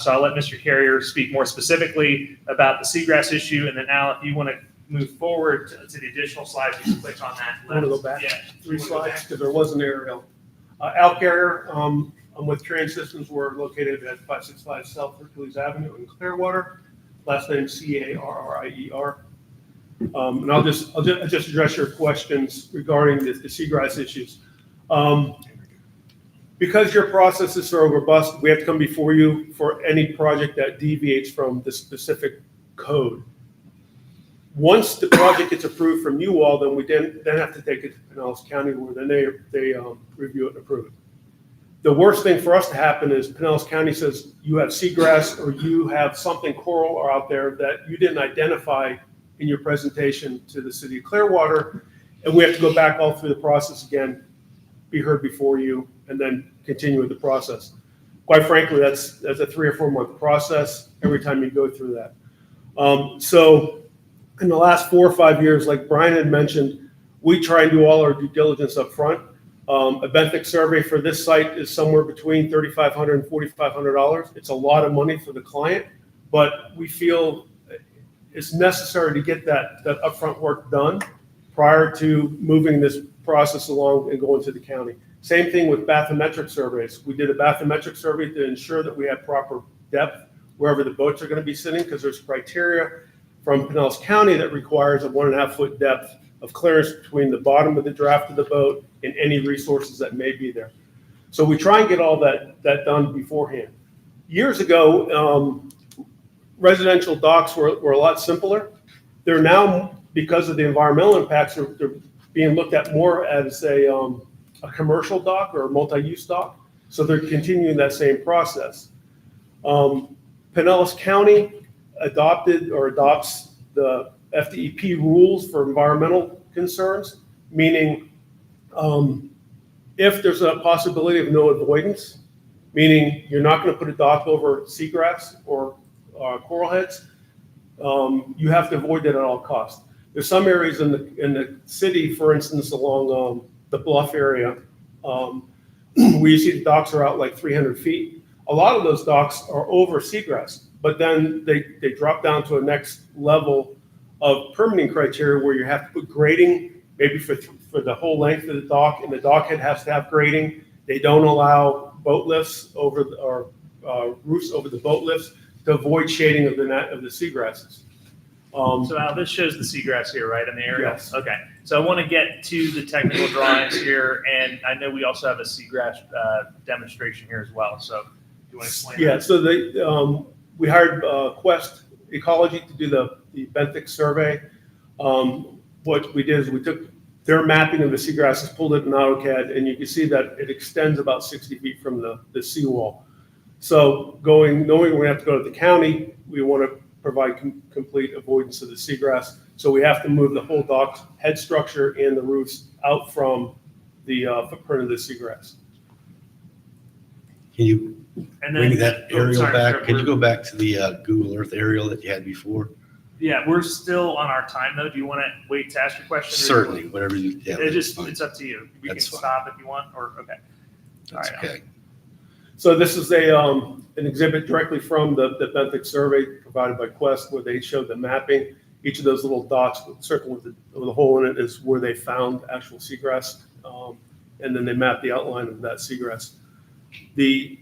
So I'll let Mr. Carrier speak more specifically about the seagrass issue. And then Al, if you want to move forward to the additional slides, you can click on that. I want to go back Yeah. 3 slides because there was an aerial. Al Carrier, I'm with Trans Systems. We're located at 565 South Hercules Avenue in Clearwater. Last name Carrier. And I'll just address your questions regarding the seagrass issues. Because your process is so robust, we have to come before you for any project that deviates from the specific code. Once the project gets approved from you all, then we then have to take it to Pinellas County, where then they review it and approve it. The worst thing for us to happen is Pinellas County says you have seagrass or you have something coral or out there that you didn't identify in your presentation to the city of Clearwater, and we have to go back all through the process again, be heard before you, and then continue with the process. Quite frankly, that's a 3 or 4 month process every time you go through that. So in the last 4 or 5 years, like Brian had mentioned, we try and do all our due diligence up front. A benthic survey for this site is somewhere between $3,500 and $4,500. It's a lot of money for the client, but we feel it's necessary to get that upfront work done prior to moving this process along and going to the county. Same thing with bathymetric surveys. We did a bathymetric survey to ensure that we have proper depth wherever the boats are going to be sitting, because there's criteria from Pinellas County that requires a 1.5 foot depth of clearance between the bottom of the draft of the boat and any resources that may be there. So we try and get all that done beforehand. Years ago, residential docks were a lot simpler. They're now, because of the environmental impacts, they're being looked at more as a commercial dock or a multi-use dock. So they're continuing that same process. Pinellas County adopts the FDEP rules for environmental concerns, meaning if there's a possibility of no avoidance, meaning you're not going to put a dock over seagrass or coral heads, you have to avoid that at all costs. There's some areas in the city, for instance, along the bluff area, where you see the docks are out like 300 feet. A lot of those docks are over seagrass, but then they drop down to a next level of permitting criteria where you have to put grading, maybe for the whole length of the dock, and the dockhead has to have grading. They don't allow boat lifts over or roofs over the boat lifts to avoid shading of the seagrasses. So Al, this shows the seagrass here, right, in the area? Yes. Okay. So I want to get to the technical drawings here, and I know we also have a seagrass demonstration here as well. So do you want to explain that? So we hired Quest Ecology to do the benthic survey. What we did is we took their mapping of the seagrasses, pulled it in AutoCAD, and you can see that it extends about 60 feet from the seawall. So knowing we're going to have to go to the county, we want to provide complete avoidance of the seagrass. So we have to move the whole dock head structure and the roofs out from the footprint of the seagrass. Can you And bring then, that oh, aerial sorry, back? Mr. Can you We're- go back to the Google Earth aerial that you had before? Yeah, we're still on our time though. Do you want to wait to ask your question? or do you Certainly, want- whatever you, yeah. It just, that's fine. it's up to you. We can That's fine. stop if you want, or, okay. All That's right. okay. So this is an exhibit directly from the benthic survey provided by Quest, where they showed the mapping. Each of those little dots with circle with the hole in it is where they found actual seagrass. And then they mapped the outline of that seagrass. The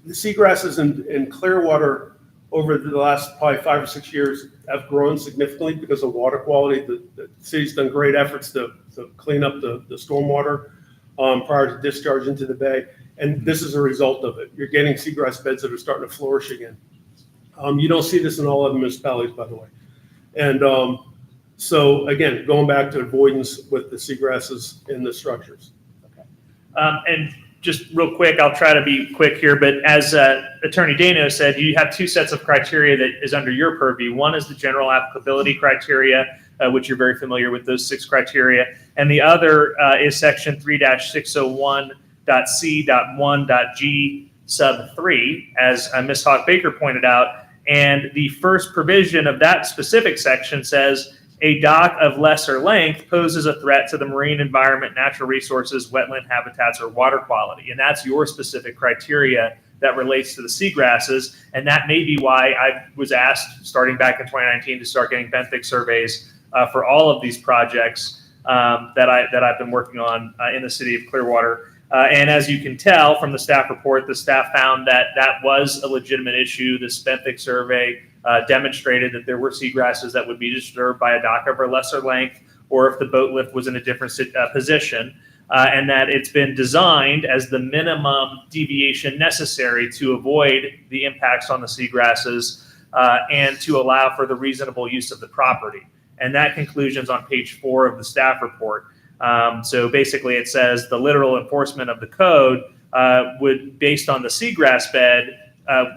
seagrasses in Clearwater over the last probably 5 or 6 years have grown significantly because of water quality. The city's done great efforts to clean up the stormwater prior to discharge into the bay. And this is a result of it. You're getting seagrass beds that are starting to flourish again. You don't see this in all other municipalities, by the way. And so again, going back to avoidance with the seagrasses in the structures. And just real quick, I'll try to be quick here, but as Attorney Dano said, you have two sets of criteria that is under your purview. One is the general applicability criteria, which you're very familiar with those 6 criteria. And the other is section 3-601.c.1.g sub 3, as Ms. Hawk-Baker pointed out. And the first provision of that specific section says, a dock of lesser length poses a threat to the marine environment, natural resources, wetland habitats, or water quality. And that's your specific criteria that relates to the seagrasses. And that may be why I was asked, starting back in 2019, to start getting benthic surveys for all of these projects that I've been working on in the city of Clearwater. And as you can tell from the staff report, the staff found that that was a legitimate issue. This benthic survey demonstrated that there were seagrasses that would be disturbed by a dock of a lesser length, or if the boat lift was in a different position, and that it's been designed as the minimum deviation necessary to avoid the impacts on the seagrasses and to allow for the reasonable use of the property. And that conclusion's on page 4 of the staff report. So basically it says the literal enforcement of the code would, based on the seagrass bed,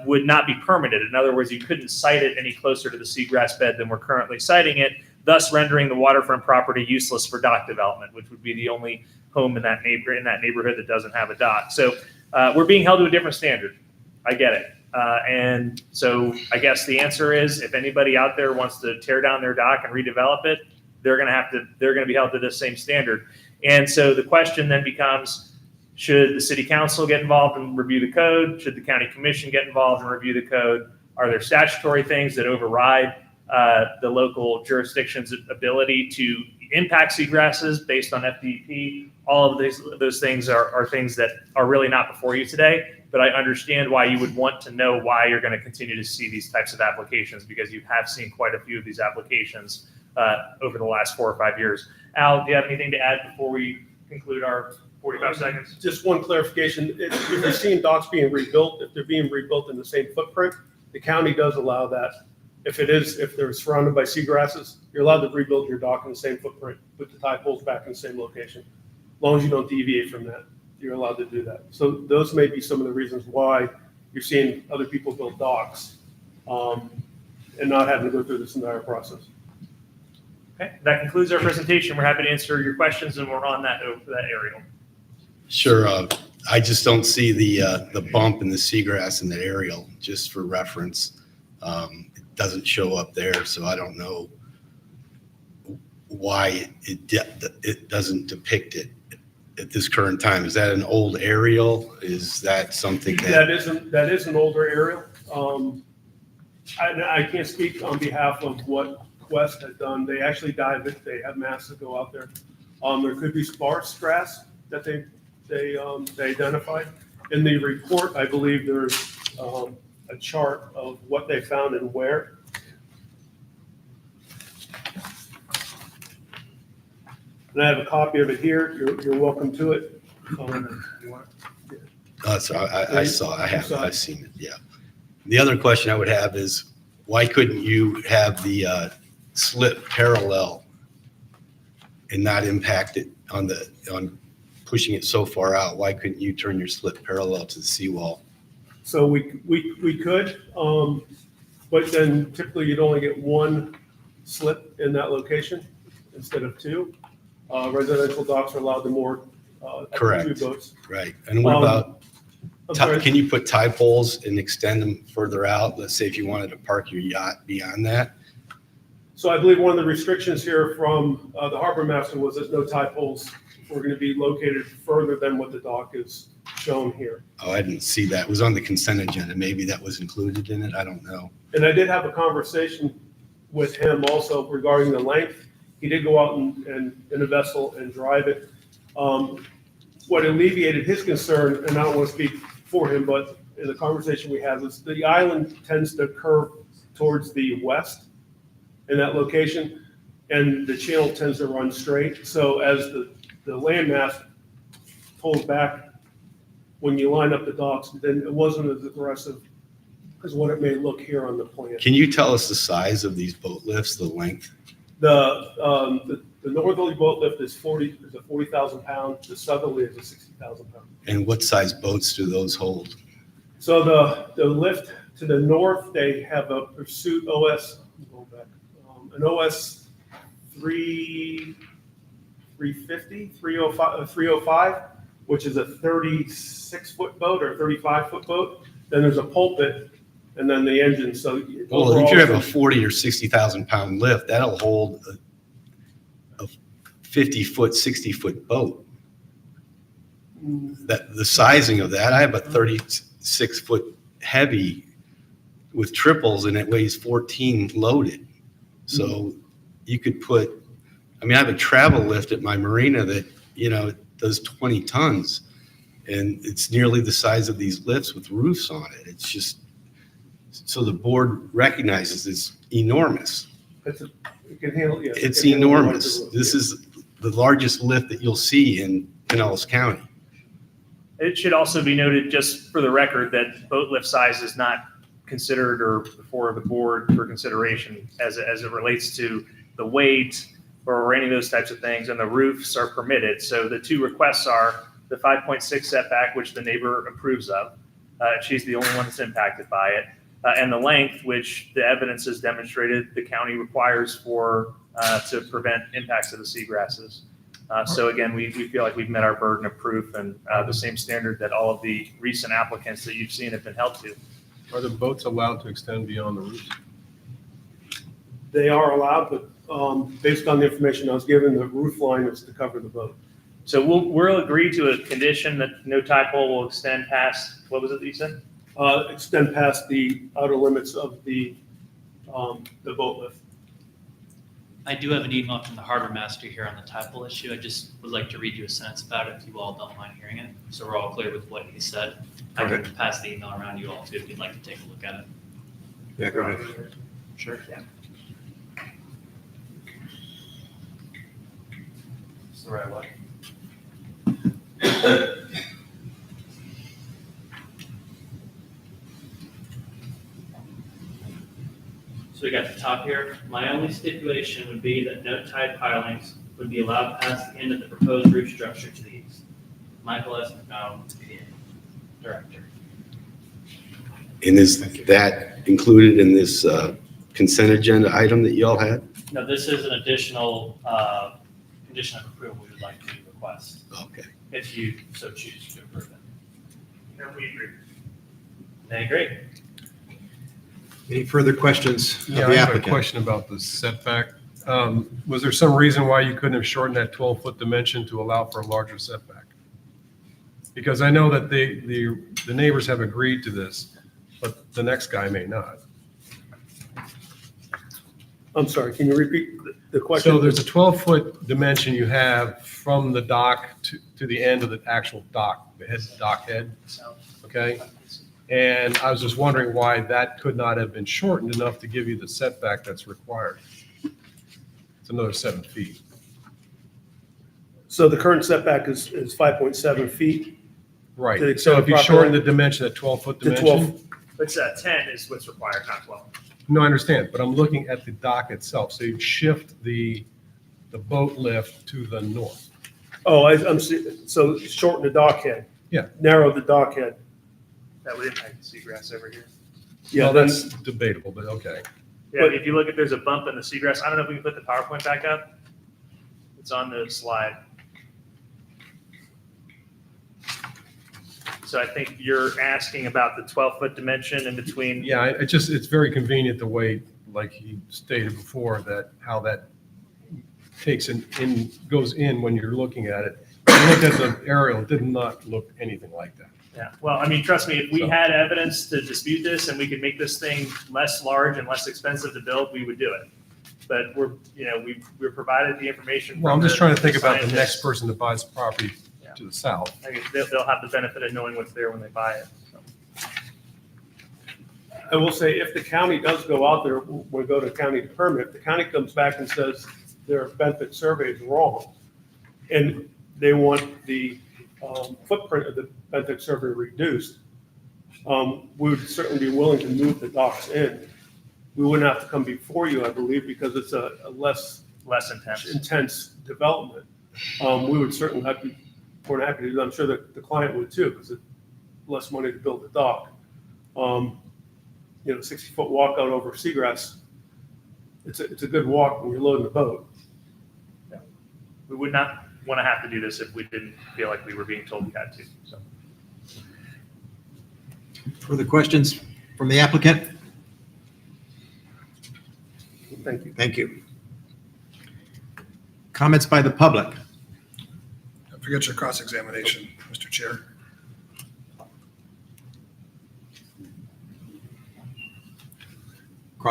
would not be permitted. In other words, you couldn't site it any closer to the seagrass bed than we're currently siting it, thus rendering the waterfront property useless for dock development, which would be the only home in that neighborhood that doesn't have a dock. So we're being held to a different standard. I get it. And so I guess the answer is, if anybody out there wants to tear down their dock and redevelop it, they're going to be held to this same standard. And so the question then becomes, should the city council get involved and review the code? Should the county commission get involved and review the code? Are there statutory things that override the local jurisdiction's ability to impact seagrasses based on FDP? All of those things are things that are really not before you today, but I understand why you would want to know why you're going to continue to see these types of applications, because you have seen quite a few of these applications over the last 4 or 5 years. Al, do you have anything to add before we conclude our 45 seconds? Just one clarification. If you're seeing docks being rebuilt, if they're being rebuilt in the same footprint, the county does allow that. If they're surrounded by seagrasses, you're allowed to rebuild your dock in the same footprint, put the tide poles back in the same location. As long as you don't deviate from that, you're allowed to do that. So those may be some of the reasons why you're seeing other people build docks and not having to go through this entire process. Okay, that concludes our presentation. We're happy to answer your questions, and we're on that aerial. Sure. I just don't see the bump in the seagrass in the aerial, just for reference. It doesn't show up there, so I don't know why it doesn't depict it at this current time. Is that an old aerial? Is that something that is an older aerial. I can't speak on behalf of what Quest had done. They actually dive it. They have masts that go out there. There could be sparse grass that they identified. In the report, I believe there's a chart of what they found and where. And I have a copy of it here. You're welcome to it. I've seen it. Yeah. The other question I would have is, why couldn't you have the slip parallel and not impact it on pushing it so far out? Why couldn't you turn your slip parallel to the seawall? So we could, but But then typically you'd only get one slip in that location instead of two. Residential docks are allowed to moor up to Correct. 2 boats. Right. And what about, I'm sorry. can you put tie poles and extend them further out? Let's say if you wanted to park your yacht beyond that? So I believe one of the restrictions here from the harbor master was that no tie poles were going to be located further than what the dock is shown here. Oh, I didn't see that. It was on the consent agenda. Maybe that was included in it. I don't know. And I did have a conversation with him also regarding the length. He did go out in a vessel and drive it. What alleviated his concern, and I don't want to speak for him, but in the conversation we had, is the island tends to curve towards the west in that location, and the channel tends to run straight. So as the landmass pulls back, when you line up the docks, then it wasn't as aggressive as what it may look here on the plan. Can you tell us the size of these boat lifts, the length? The northerly boat lift is a 40,000 pound. The southerly is a 60,000 pound. And what size boats do those hold? So the lift to the north, they have a Pursuit OS, an OS 350, 305, which is a 36-foot boat or 35-foot boat. Then there's a pulpit, and then the engine. So Well, if you have a 40 or 60,000 pound lift, that'll hold a 50-foot, 60-foot boat. That the sizing of that, I have a 36-foot heavy with triples, and it weighs 14 loaded. So you could put, I mean, I have a travel lift at my marina that, it does 20 tons, and it's nearly the size of these lifts with roofs on it. It's just, so the board recognizes it's enormous. it can handle, yes, It's it can handle enormous. larger This lifts, is the largest lift that you'll see in Pinellas County. It should also be noted, just for the record, that boat lift size is not considered or before the board for consideration as it relates to the weight or any of those types of things, and the roofs are permitted. So the two requests are the 5.6 setback, which the neighbor approves of. She's the only one that's impacted by it. And the length, which the evidence has demonstrated the county requires for to prevent impacts of the seagrasses. So again, we feel like we've met our burden of proof and the same standard that all of the recent applicants that you've seen have been held to. Are the boats allowed to extend beyond the roofs? They are allowed, but based on the information I was given, the roof line is to cover the boat. So we'll agree to a condition that no tie pole will extend past, what was it that you said? Extend past the outer limits of the boat lift. I do have an email from the harbor master here on the tie pole issue. I just would like to read you a sentence about it if you all don't mind hearing it. So we're all clear with what he said. I can pass the email around you all too if you'd like to take a look at it. Yeah, go ahead. Sure. Yeah. It's the right way. So we got the top here. My only stipulation would be that no tied pilings would be allowed past the end of the proposed roof structure to the east. Michael S. McDonald, PA, Director. And is that included in this consent agenda item that y'all had? No, this is an additional condition of approval we would like to request, Okay. if you so choose to approve it. And we agree. They agree. Any further questions of Yeah, the I have a applicant? question about the setback. Was there some reason why you couldn't have shortened that 12-foot dimension to allow for a larger setback? Because I know that the neighbors have agreed to this, but the next guy may not. I'm sorry, can you repeat the question? So there's a 12-foot dimension you have from the dock to the end of the actual dock, the dock head, okay? And I was just wondering why that could not have been shortened enough to give you the setback that's required. It's another 7 feet. So the current setback is 5.7 feet. To the Right. extent So of if you proper shorten the length? dimension, that 12-foot To dimension? 12. It's 10 is what's required, not 12. No, I understand, but I'm looking at the dock itself. So you shift the boat lift to the north. Oh, so shorten the dock head. Yeah. Narrow the dock head. That would impact the seagrass over here. Yeah, Well, that's debatable, but okay. Yeah, if you look at, there's a bump in the seagrass. I don't know if we can put the PowerPoint back up. It's on the slide. So I think you're asking about the 12-foot dimension in between. Yeah, it's very convenient the way, like he stated before, that how that takes goes in when you're looking at it. When you looked at the aerial, it did not look anything like that. Yeah, well, I mean, trust me, if we had evidence to dispute this and we could make this thing less large and less expensive to build, we would do it. But we're provided the information. Well, I'm just trying to think about the scientists. next person that buys property to the south. I guess they'll have the benefit of knowing what's there when they buy it. So. I will say, if the county does go out there, we go to county to permit, if the county comes back and says their benefit survey is wrong, and they want the footprint of the benefit survey reduced, we would certainly be willing to move the docks in. We wouldn't have to come before you, I believe, because it's a less intense development. We would certainly be more than happy to do that. I'm sure that the client would too, because it's less money to build the dock. 60-foot walk out over seagrass, it's a good walk when you're loading the boat. Yeah. We would not want to have to do this if we didn't feel like we were being told we had to. So. Further questions from the applicant? Thank you. Thank you. Comments by the public? Don't forget your cross-examination, Mr. Chair.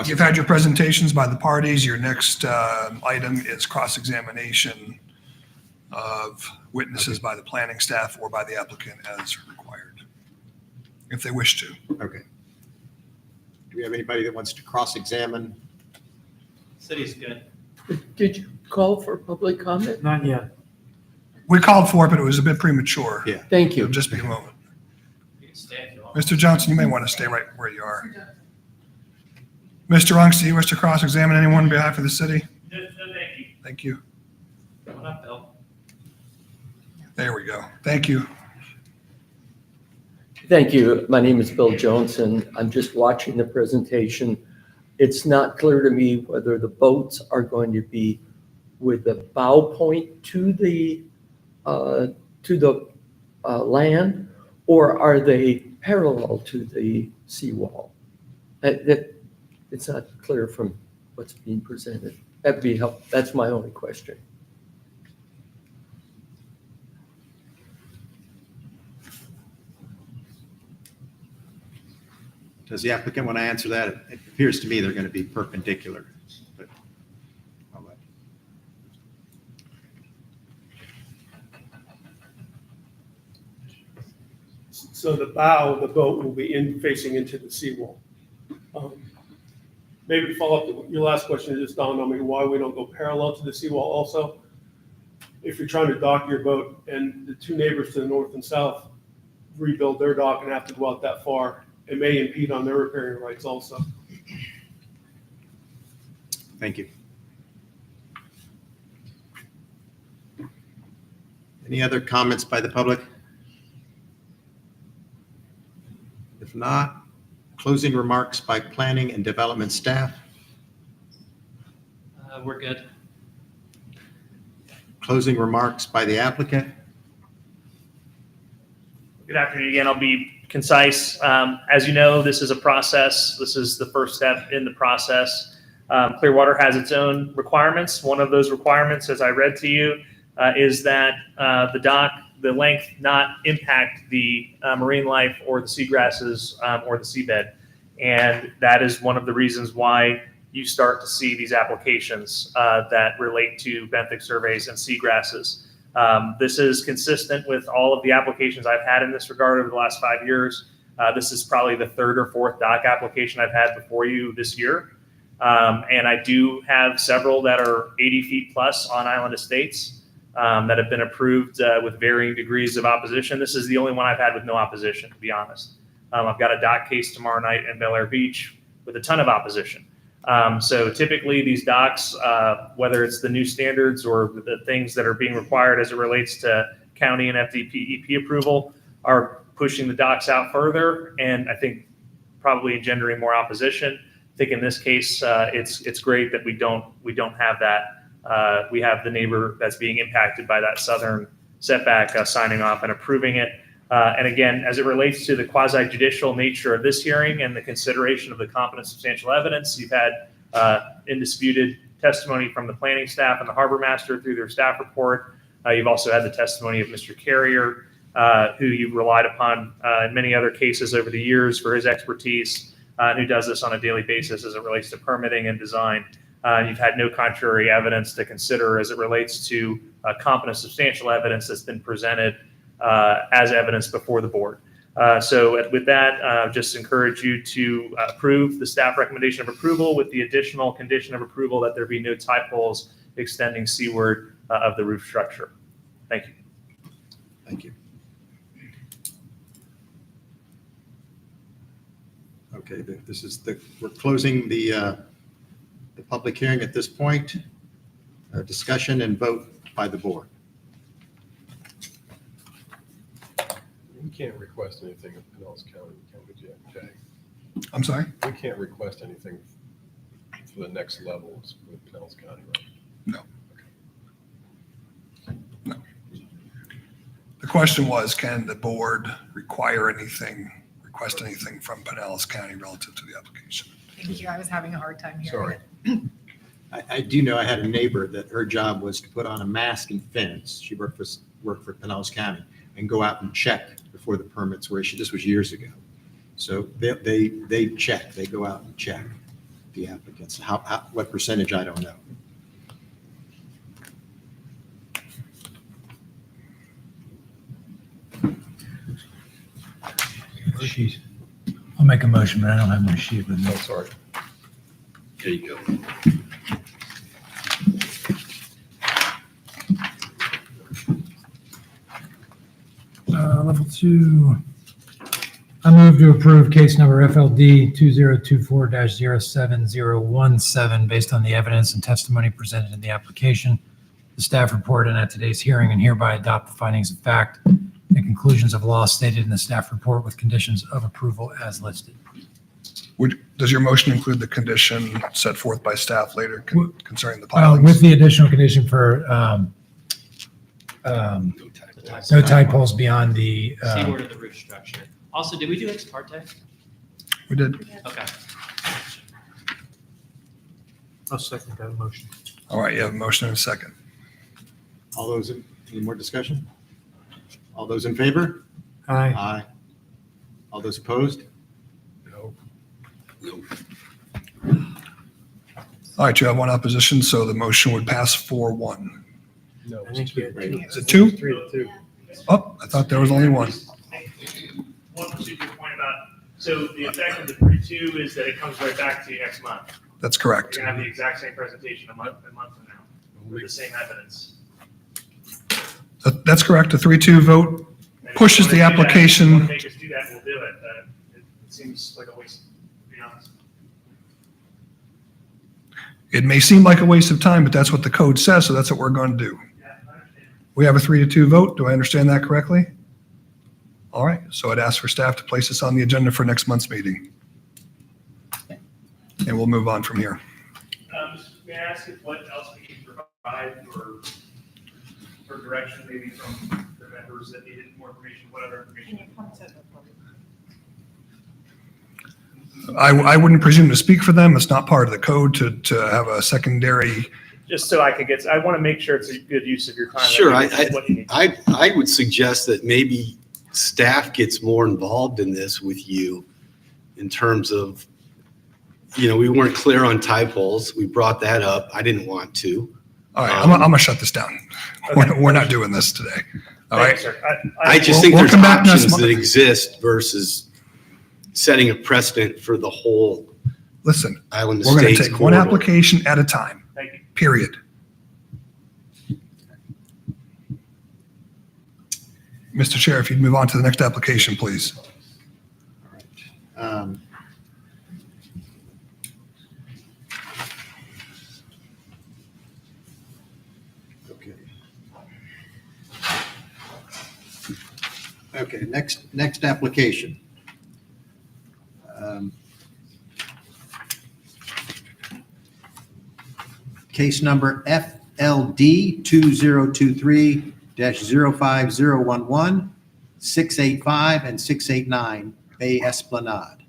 You've had your presentations by the parties. Your next item is cross-examination of witnesses by the planning staff or by the applicant as required, if they wish to. Okay. Do we have anybody that wants to cross-examine? City's good. Did you call for public comment? Not yet. We called for it, but it was a bit premature. Yeah. Thank you. It'll just be a moment. You can stay if you want. Mr. Johnson, you may want to stay right where you are. Mr. Runks, do you wish to cross-examine anyone on behalf of the city? No, thank you. Thank you. Come on up, Bill. There we go. Thank you. Thank you. My name is Bill Jones, and I'm just watching the presentation. It's not clear to me whether the boats are going to be with the bow point to the land, or are they parallel to the seawall? It's not clear from what's being presented. That'd be helpful. That's my only question. Does the applicant want to answer that? It appears to me they're going to be perpendicular. But I'll let- So the bow of the boat will be facing into the seawall. Maybe to follow up to your last question, it just dawned on me why we don't go parallel to the seawall also. If you're trying to dock your boat and the two neighbors to the north and south rebuild their dock and have to go out that far, it may impede on their riparian rights also. Thank you. Any other comments by the public? If not, closing remarks by planning and development staff. We're good. Closing remarks by the applicant. Good afternoon again. I'll be concise. As you know, this is a process. This is the first step in the process. Clearwater has its own requirements. One of those requirements, as I read to you, is that the dock, the length not impact the marine life or the seagrasses or the seabed. And that is one of the reasons why you start to see these applications that relate to benthic surveys and seagrasses. This is consistent with all of the applications I've had in this regard over the last 5 years. This is probably the third or fourth dock application I've had before you this year. And I do have several that are 80 feet plus on island estates that have been approved with varying degrees of opposition. This is the only one I've had with no opposition, to be honest. I've got a dock case tomorrow night in Bel Air Beach with a ton of opposition. So typically these docks, whether it's the new standards or the things that are being required as it relates to county and FDP EP approval, are pushing the docks out further. And I think probably engendering more opposition. I think in this case, it's great that we don't have that. We have the neighbor that's being impacted by that southern setback signing off and approving it. And again, as it relates to the quasi judicial nature of this hearing and the consideration of the competent substantial evidence, you've had indisputed testimony from the planning staff and the harbor master through their staff report. You've also had the testimony of Mr. Carrier, who you've relied upon in many other cases over the years for his expertise, and who does this on a daily basis as it relates to permitting and design. You've had no contrary evidence to consider as it relates to competent substantial evidence that's been presented as evidence before the board. So with that, just encourage you to approve the staff recommendation of approval with the additional condition of approval that there be no tie poles extending seaward of the roof structure. Thank you. Thank you. Okay, we're closing the public hearing at this point. Discussion and vote by the board. We can't request anything of Pinellas County, can we, Jay? I'm sorry? We can't request anything for the next levels with Pinellas County, right? No. No. The question was, can the board request anything from Pinellas County relative to the application? Thank you. I was having a hard time hearing Sorry. it. I do know I had a neighbor that her job was to put on a mask and fence. She worked for Pinellas County and go out and check before the permits were issued. This was years ago. So they check, they go out and check the applicants. What percentage, I don't know. Sheet. I'll make a motion, but I don't have my sheet with me. Oh, sorry. There you go. Level 2. I move to approve case number FLD 2024-07017 based on the evidence and testimony presented in the application, the staff report, and at today's hearing, and hereby adopt the findings of fact and conclusions of law stated in the staff report with conditions of approval as listed. Does your motion include the condition set forth by staff later concerning the pilings? With the additional condition for no tide poles beyond the. Seaward of the roof structure. Also, did we do ex parte? We did. Okay. I'll second that motion. All right, you have a motion and a second. Any more discussion? All those in favor? Aye. Aye. All those opposed? No. All right, you have one opposition, so the motion would pass 4-1. No. I think you had two. Is it 2? 3-2. Oh, I thought there was only one. One procedural point about, so the effect of the 3-2 is that it comes right back to you next month. That's correct. You're gonna have the exact same presentation a month from now with the same evidence. That's correct. A 3-2 vote And if pushes you the wanna do that, if you application. wanna make us do that, we'll do it. It seems like a waste, to be honest. It may seem like a waste of time, but that's what the code says, so that's what we're going to do. Yeah, I understand. We have a 3-2 vote. Do I understand that correctly? All right, so I'd ask for staff to place this on the agenda for next month's meeting. And we'll move on from here. May I ask if what else we can provide for direction, maybe from the members that needed more information, what other information? I wouldn't presume to speak for them. It's not part of the code to have a secondary. Just so I could get, I want to make sure it's a good use of your time. Sure, What you need. I would suggest that maybe staff gets more involved in this with you in terms of, we weren't clear on tie poles. We brought that up. I didn't want to. All right, I'm going to shut this down. Okay. We're not doing this today. All right. Thank you, sir. I just We'll- think we'll there's come back next options month. that exist versus setting a precedent for the whole Listen, Island we're going to Estates take one corridor. application at a time, Thank you. period. Mr. Chair, if you'd move on to the next application, please. Okay, next application. Case number FLD 2023-05011, 685 and 689 Bay Esplanade.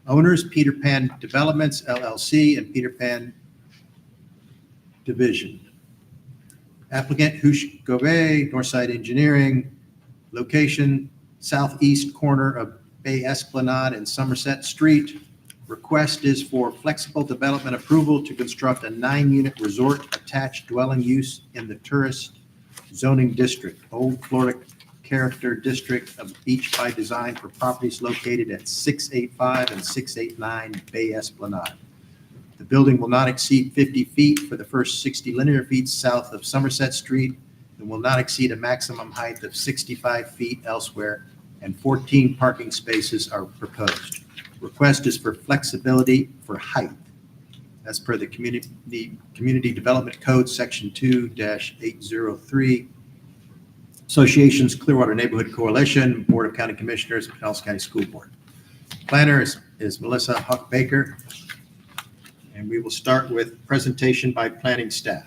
Owners, Peter Pan Developments LLC and Peter Pan Division. Applicant, Hush Gove, Northside Engineering. Location, southeast corner of Bay Esplanade and Somerset Street. Request is for flexible development approval to construct a 9-unit resort attached dwelling use in the tourist zoning district, Old Florida Character District of Beach by Design for properties located at 685 and 689 Bay Esplanade. The building will not exceed 50 feet for the first 60 linear feet south of Somerset Street and will not exceed a maximum height of 65 feet elsewhere, and 14 parking spaces are proposed. Request is for flexibility for height as per the Community Development Code, Section 2-803. Associations, Clearwater Neighborhood Coalition, Board of County Commissioners, Pinellas County School Board. Planner is Melissa Huck Baker. And we will start with presentation by planning staff.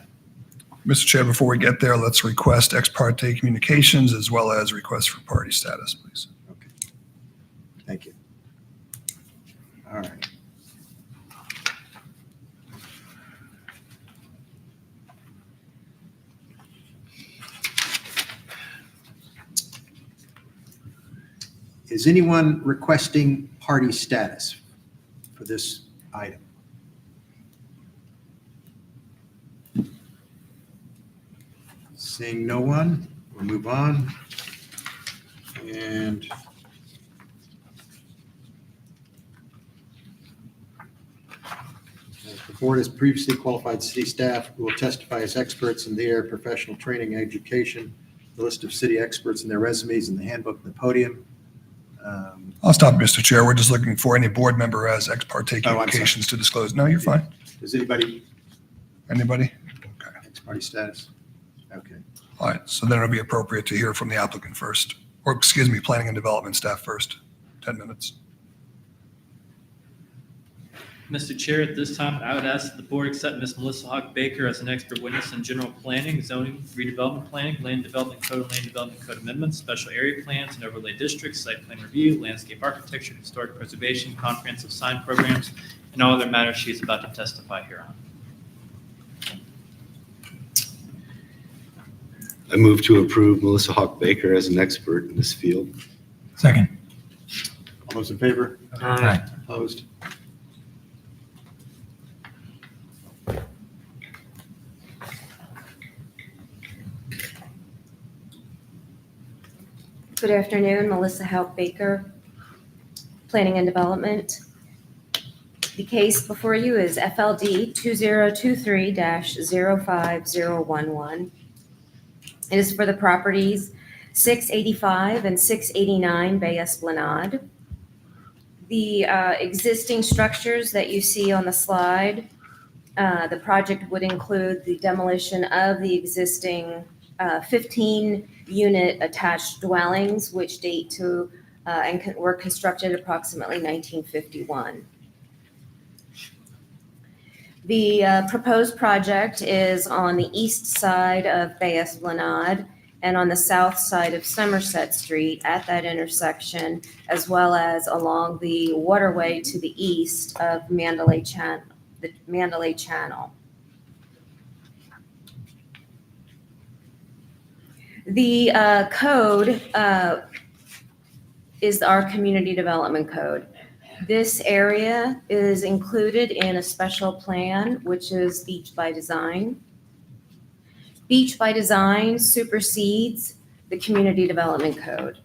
Mr. Chair, before we get there, let's request ex parte communications as well as request for party status, please. Okay. Thank you. All right. Is anyone requesting party status for this item? Seeing no one, we'll move on. And the board has previously qualified city staff who will testify as experts in their professional training and education. The list of city experts and their resumes in the handbook and the podium. I'll stop, Mr. Chair. We're just looking for any board member as ex parte I'm communications to disclose. No, you're fine. Does anybody? Anybody? Okay. Ex parte status? Okay. All right, so then it'll be appropriate to hear from the applicant first, or excuse me, planning and development staff first. 10 minutes. Mr. Chair, at this time, I would ask that the board accept Ms. Melissa Hawk Baker as an expert witness in general planning, zoning, redevelopment planning, land development code, land development code amendments, special area plans and overlay districts, site plan review, landscape architecture, historic preservation, comprehensive sign programs, and all other matters she is about to testify hereon. I move to approve Melissa Hawk Baker as an expert in this field. Second. All those in favor? Aye. Opposed? Good afternoon, Melissa Hauck Baker, Planning and Development. The case before you is FLD 2023-05011. It is for the properties 685 and 689 Bay Esplanade. The existing structures that you see on the slide, the project would include the demolition of the existing 15-unit attached dwellings, which date to and were constructed approximately 1951. The proposed project is on the east side of Bay Esplanade and on the south side of Somerset Street at that intersection, as well as along the waterway to the east of the Mandalay Channel. The code is our community development code. This area is included in a special plan, which is Beach by Design. Beach by Design supersedes the community development code.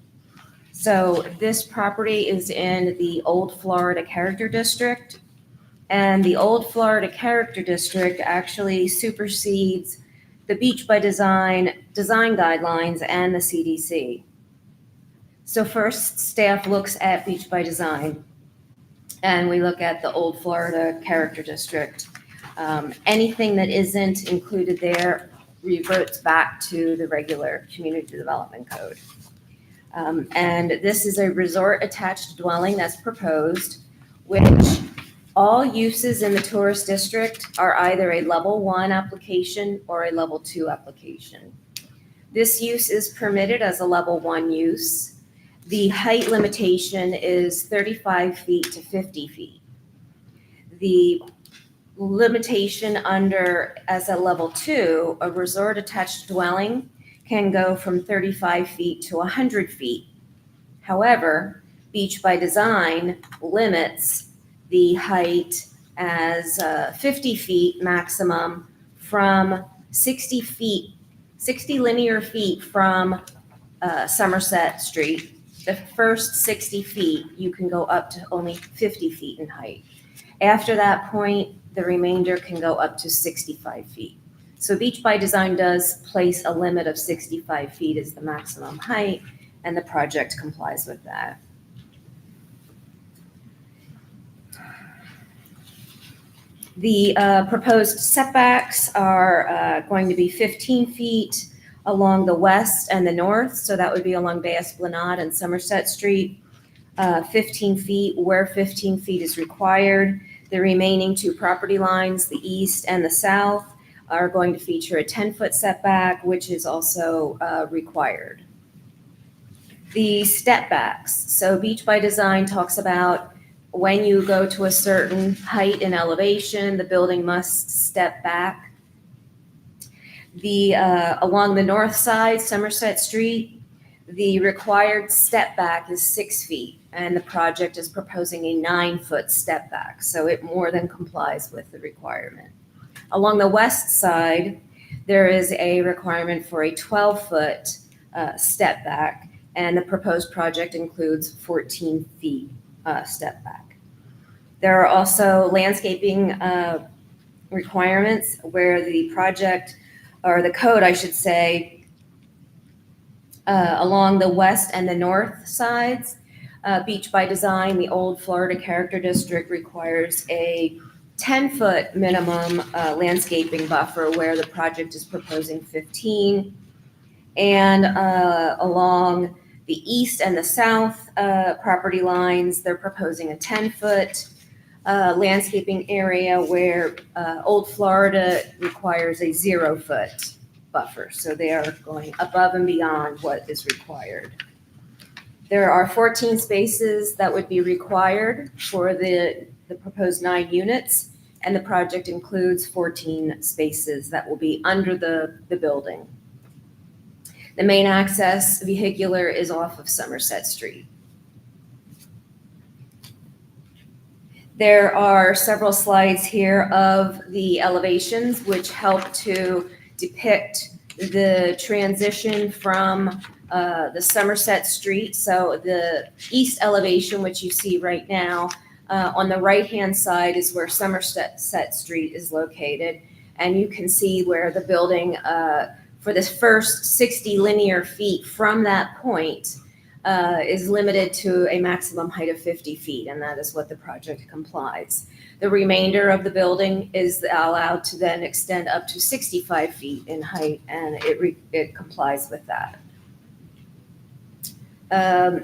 So this property is in the Old Florida Character District, and the Old Florida Character District actually supersedes the Beach by Design guidelines and the CDC. So first, staff looks at Beach by Design, and we look at the Old Florida Character District. Anything that isn't included there reverts back to the regular community development code. And this is a resort attached dwelling that's proposed, which All uses in the tourist district are either a level 1 application or a level 2 application. This use is permitted as a level 1 use. The height limitation is 35 feet to 50 feet. The limitation under as a level 2, a resort attached dwelling can go from 35 feet to 100 feet. However, Beach by Design limits the height as 50 feet maximum from 60 linear feet from Somerset Street. The first 60 feet, you can go up to only 50 feet in height. After that point, the remainder can go up to 65 feet. So Beach by Design does place a limit of 65 feet as the maximum height, and the project complies with that. The proposed setbacks are going to be 15 feet along the west and the north, so that would be along Bay Esplanade and Somerset Street, 15 feet where 15 feet is required. The remaining 2 property lines, the east and the south, are going to feature a 10-foot setback, which is also required. The step backs. So Beach by Design talks about when you go to a certain height and elevation, the building must step back. Along the north side, Somerset Street, the required step back is 6 feet, and the project is proposing a 9-foot step back, so it more than complies with the requirement. Along the west side, there is a requirement for a 12-foot step back, and the proposed project includes 14 feet step back. There are also landscaping requirements where the project, or the code, I should say, along the west and the north sides. Beach by Design, the old Florida Character District, requires a 10-foot minimum landscaping buffer where the project is proposing 15. And along the east and the south property lines, they're proposing a 10-foot landscaping area where Old Florida requires a 0-foot buffer. So they are going above and beyond what is required. There are 14 spaces that would be required for the proposed 9 units, and the project includes 14 spaces that will be under the building. The main access vehicular is off of Somerset Street. There are several slides here of the elevations which help to depict the transition from the Somerset Street. So the east elevation, which you see right now, on the right-hand side is where Somerset Street is located. And you can see where the building, for this first 60 linear feet from that point, is limited to a maximum height of 50 feet, and that is what the project complies. The remainder of the building is allowed to then extend up to 65 feet in height, and it complies with that.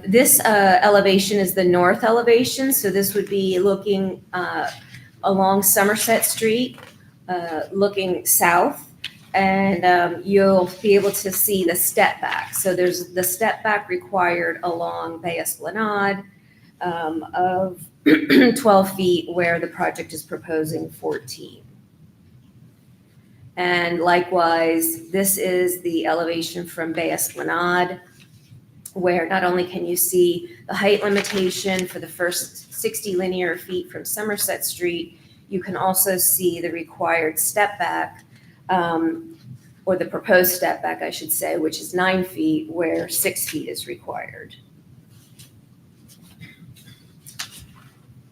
This elevation is the north elevation, so this would be looking along Somerset Street, looking south. And you'll be able to see the step back. So there's the step back required along Bay Esplanade of 12 feet, where the project is proposing 14. And likewise, this is the elevation from Bay Esplanade, where not only can you see the height limitation for the first 60 linear feet from Somerset Street, you can also see the required step back, or the proposed step back, I should say, which is 9 feet, where 6 feet is required.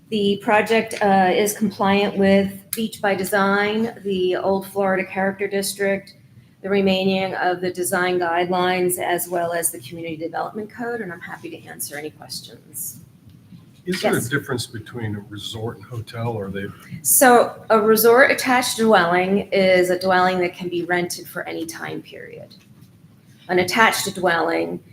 The project is compliant with Beach by Design, the Old Florida Character District, the remaining of the design guidelines, as well as the Community Development Code, and I'm happy to answer any questions. Is there a Yes. difference between a resort and hotel, or are they? So a resort attached dwelling is a dwelling that can be rented for any time period. An attached dwelling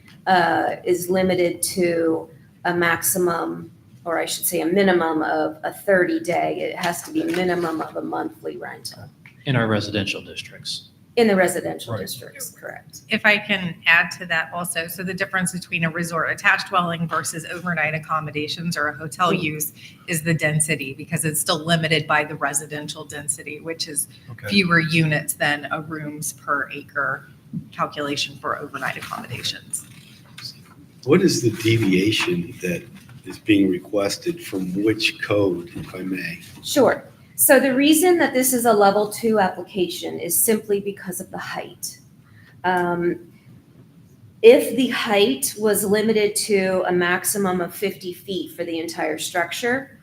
is limited to a maximum or I should say a minimum of a 30-day. It has to be minimum of a monthly rental In our residential districts. in the residential Right. districts, correct? If I can add to that also, so the difference between a resort attached dwelling versus overnight accommodations or a hotel use is the density, because it's still limited by the residential density, which is Okay. fewer units than a rooms per acre calculation for overnight accommodations. What is the deviation that is being requested from which code, if I may? Sure. So the reason that this is a level 2 application is simply because of the height. If the height was limited to a maximum of 50 feet for the entire structure,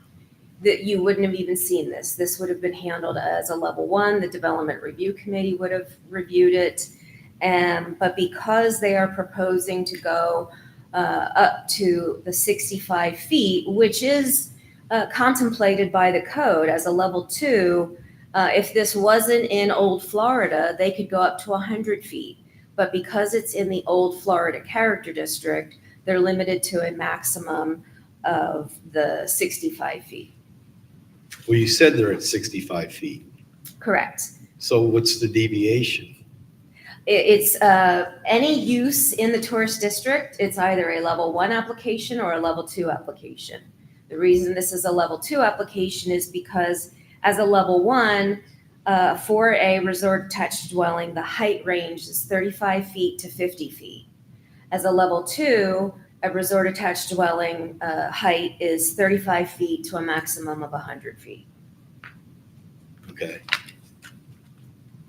that you wouldn't have even seen this. This would have been handled as a level 1. The Development Review Committee would have reviewed it. But because they are proposing to go up to the 65 feet, which is contemplated by the code as a level 2, if this wasn't in Old Florida, they could go up to 100 feet. But because it's in the Old Florida Character District, they're limited to a maximum of the 65 feet. Well, you said they're at 65 feet. Correct. So what's the deviation? It's any use in the tourist district, it's either a level 1 application or a level 2 application. The reason this is a level 2 application is because as a level 1, for a resort attached dwelling, the height range is 35 feet to 50 feet. As a level 2, a resort attached dwelling height is 35 feet to a maximum of 100 feet. Okay.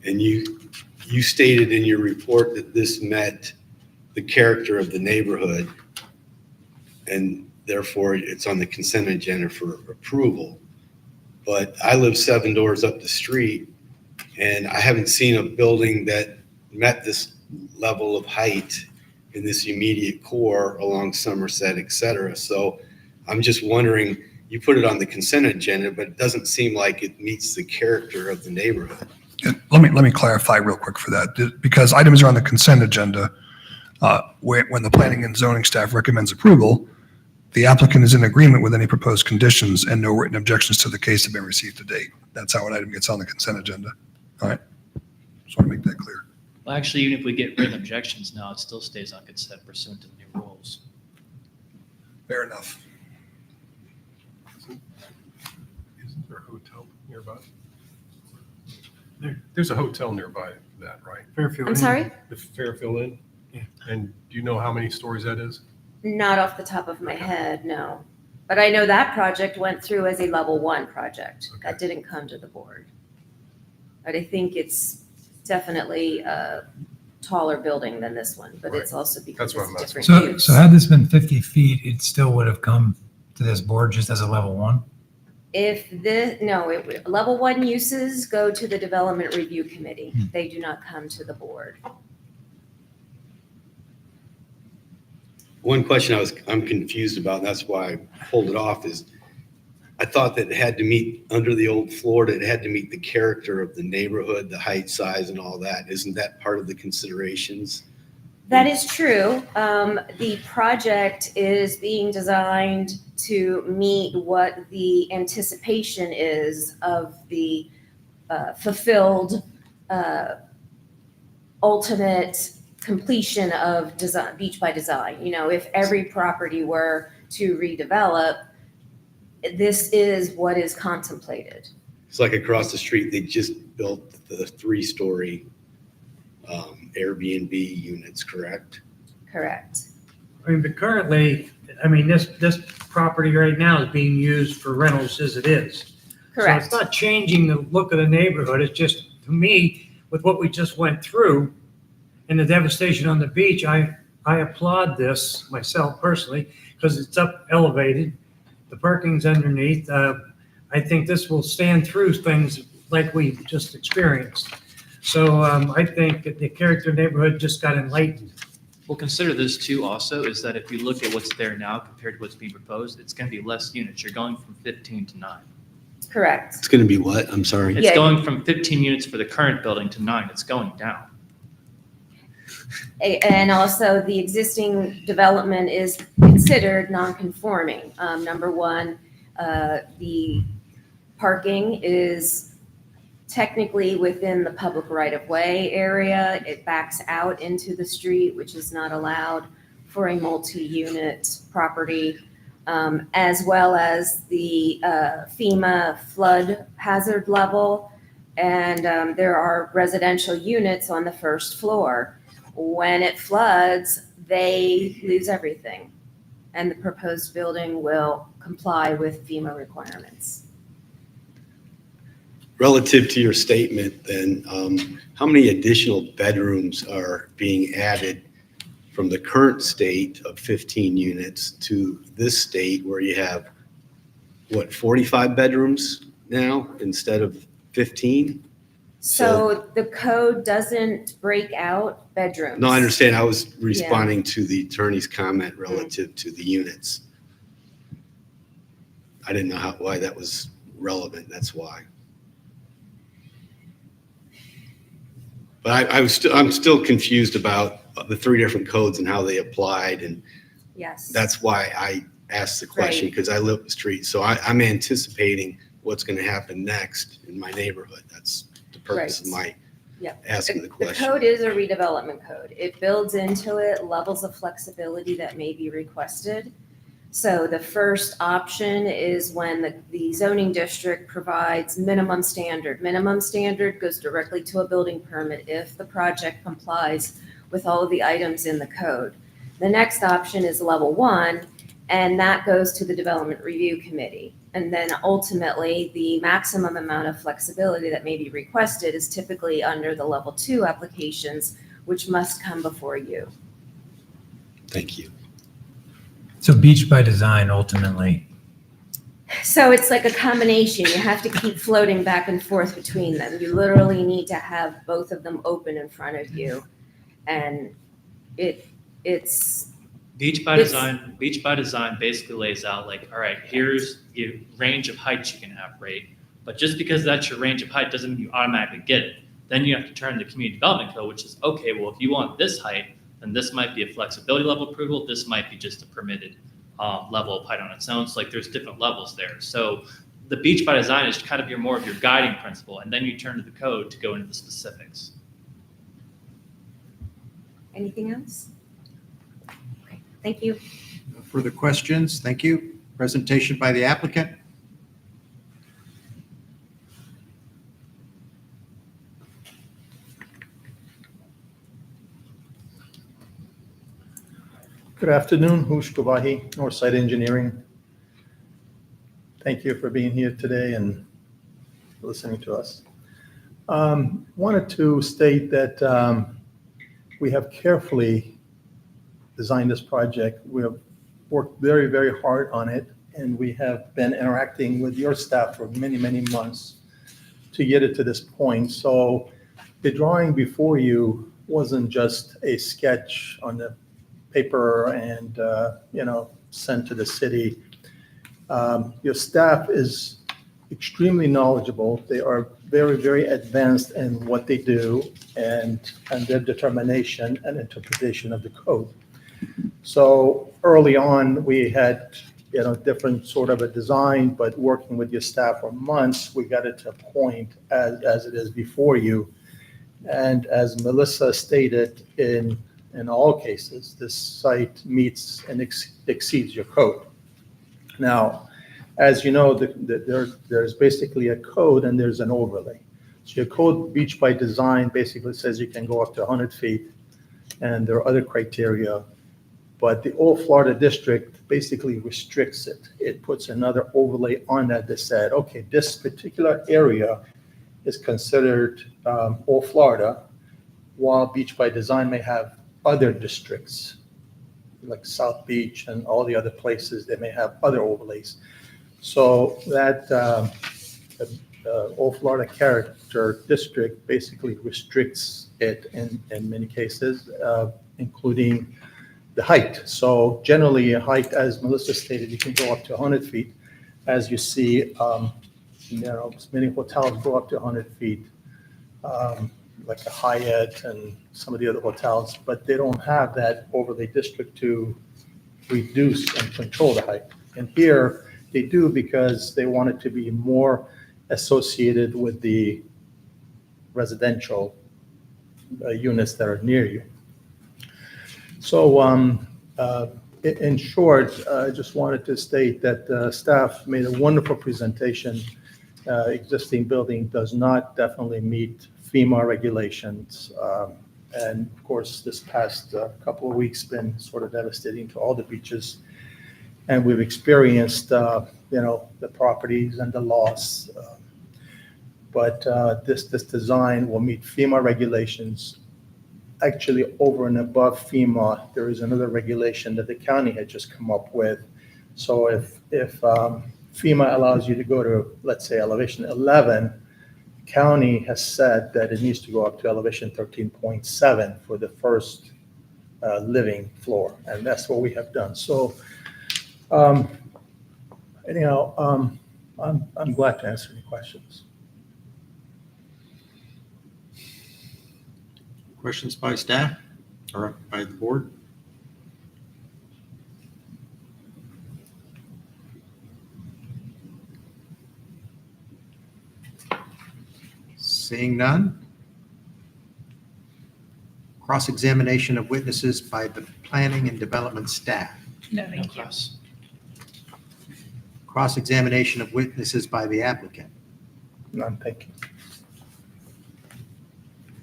And you stated in your report that this met the character of the neighborhood, and therefore it's on the consent agenda for approval. But I live 7 doors up the street, and I haven't seen a building that met this level of height in this immediate core along Somerset, et cetera. So I'm just wondering, you put it on the consent agenda, but it doesn't seem like it meets the character of the neighborhood. Let me clarify real quick for that, because items are on the consent agenda. When the planning and zoning staff recommends approval, the applicant is in agreement with any proposed conditions and no written objections to the case have been received to date. That's how an item gets on the consent agenda. All right. Just want to make that clear. Well, actually, even if we get written objections now, it still stays on consent pursuant to the new rules. Fair enough. Isn't there a hotel nearby? There's a hotel nearby that, right? Fairfield. I'm sorry? The Fairfield Inn? Yeah. And do you know how many stories that is? Not off the top of my head, no. But I know that project went through as a level 1 project. That didn't come to the board. But I think it's definitely a taller building than this one, but it's also because That's what it's a I'm different use. So had this been 50 feet, it still would have come to this board just as a level 1? Level 1 uses go to the Development Review Committee. They do not come to the board. One question I'm confused about, and that's why I pulled it off, is I thought that it had to meet, under the old Florida, it had to meet the character of the neighborhood, the height, size, and all that. Isn't that part of the considerations? That is true. The project is being designed to meet what the anticipation is of the fulfilled ultimate completion of design, beach by design. You know, if every property were to redevelop, this is what is contemplated. It's like across the street, they just built the 3-story Airbnb units, correct? Correct. I mean, but currently, this property right now is being used for rentals as it is. Correct. So it's not changing the look of the neighborhood. It's just, to me, with what we just went through and the devastation on the beach, I applaud this myself personally because it's up elevated. The parking's underneath. I think this will stand through things like we just experienced. So I think that the character neighborhood just got enlightened. Well, consider this too also, is that if you look at what's there now compared to what's being proposed, it's going to be less units. You're going from 15 to 9. Correct. It's going to be what? I'm sorry. It's going from 15 units for the current building to 9. It's going down. And also, the existing development is considered non-conforming. Number one, the parking is technically within the public right-of-way area. It backs out into the street, which is not allowed for a multi-unit property, as well as the FEMA flood hazard level. And there are residential units on the first floor. When it floods, they lose everything. And the proposed building will comply with FEMA requirements. Relative to your statement, then, how many additional bedrooms are being added from the current state of 15 units to this state where you have, what, 45 bedrooms now instead of 15? So the code doesn't break out bedrooms. No, I understand. I was responding to the attorney's comment relative to the units. I didn't know why that was relevant. That's why. But I'm still confused about the three different codes and how they applied, and Yes. that's why I asked the question, Right. because I live up the street. So I'm anticipating what's going to happen next in my neighborhood. That's the purpose of my Yep. asking the The question. code is a redevelopment code. It builds into it levels of flexibility that may be requested. So the first option is when the zoning district provides minimum standard. Minimum standard goes directly to a building permit if the project complies with all of the items in the code. The next option is level 1, and that goes to the development review committee. And then ultimately, the maximum amount of flexibility that may be requested is typically under the level 2 applications, which must come before you. Thank you. So beach by design, ultimately. So it's like a combination. You have to keep floating back and forth between them. You literally need to have both of them open in front of you. And it's Beach by It's- design basically lays out like, all right, here's your range of heights you can have, right? But just because that's your range of height doesn't mean you automatically get it. Then you have to turn to the community development code, which is, okay, well, if you want this height, then this might be a flexibility level approval. This might be just a permitted level of height on its own. So like there's different levels there. So the beach by design is kind of more of your guiding principle. And then you turn to the code to go into the specifics. anything else? Okay, thank you. No further questions? Thank you. Presentation by the applicant. Good afternoon, Hush Kubahi, Northside Engineering. Thank you for being here today and listening to us. Wanted to state that we have carefully designed this project. We have worked very, very hard on it, and we have been interacting with your staff for many, many months to get it to this point. So the drawing before you wasn't just a sketch on the paper and, sent to the city. Your staff is extremely knowledgeable. They are very, very advanced in what they do and their determination and interpretation of the code. So early on, we had, different sort of a design, but working with your staff for months, we got it to a point as it is before you. And as Melissa stated, in all cases, this site meets and exceeds your code. Now, as you know, there's basically a code and there's an overlay. So your code beach by design basically says you can go up to 100 feet, and there are other criteria. But the All Florida District basically restricts it. It puts another overlay on that said, okay, this particular area is considered All Florida, while beach by design may have other districts, like South Beach and all the other places that may have other overlays. So that All Florida Character District basically restricts it in many cases, including the height. So generally, a height, as Melissa stated, you can go up to 100 feet. As you see, many hotels go up to 100 feet. like a Hyatt and some of the other hotels, but they don't have that overlay district to reduce and control the height. And here, they do because they want it to be more associated with the residential units that are near you. So in short, I just wanted to state that staff made a wonderful presentation. Existing building does not definitely meet FEMA regulations. And of course, this past couple of weeks been sort of devastating to all the beaches. And we've experienced, the properties and the loss. But this design will meet FEMA regulations. Actually, over and above FEMA, there is another regulation that the county had just come up with. So if FEMA allows you to go to, let's say, elevation 11, county has said that it needs to go up to elevation 13.7 for the first living floor, and that's what we have done. So, anyhow, I'm glad to answer any questions. Questions by staff or by the board? Seeing none. Cross-examination of witnesses by the planning and development staff. No, thank you. Cross-examination of witnesses by the applicant. None, thank you.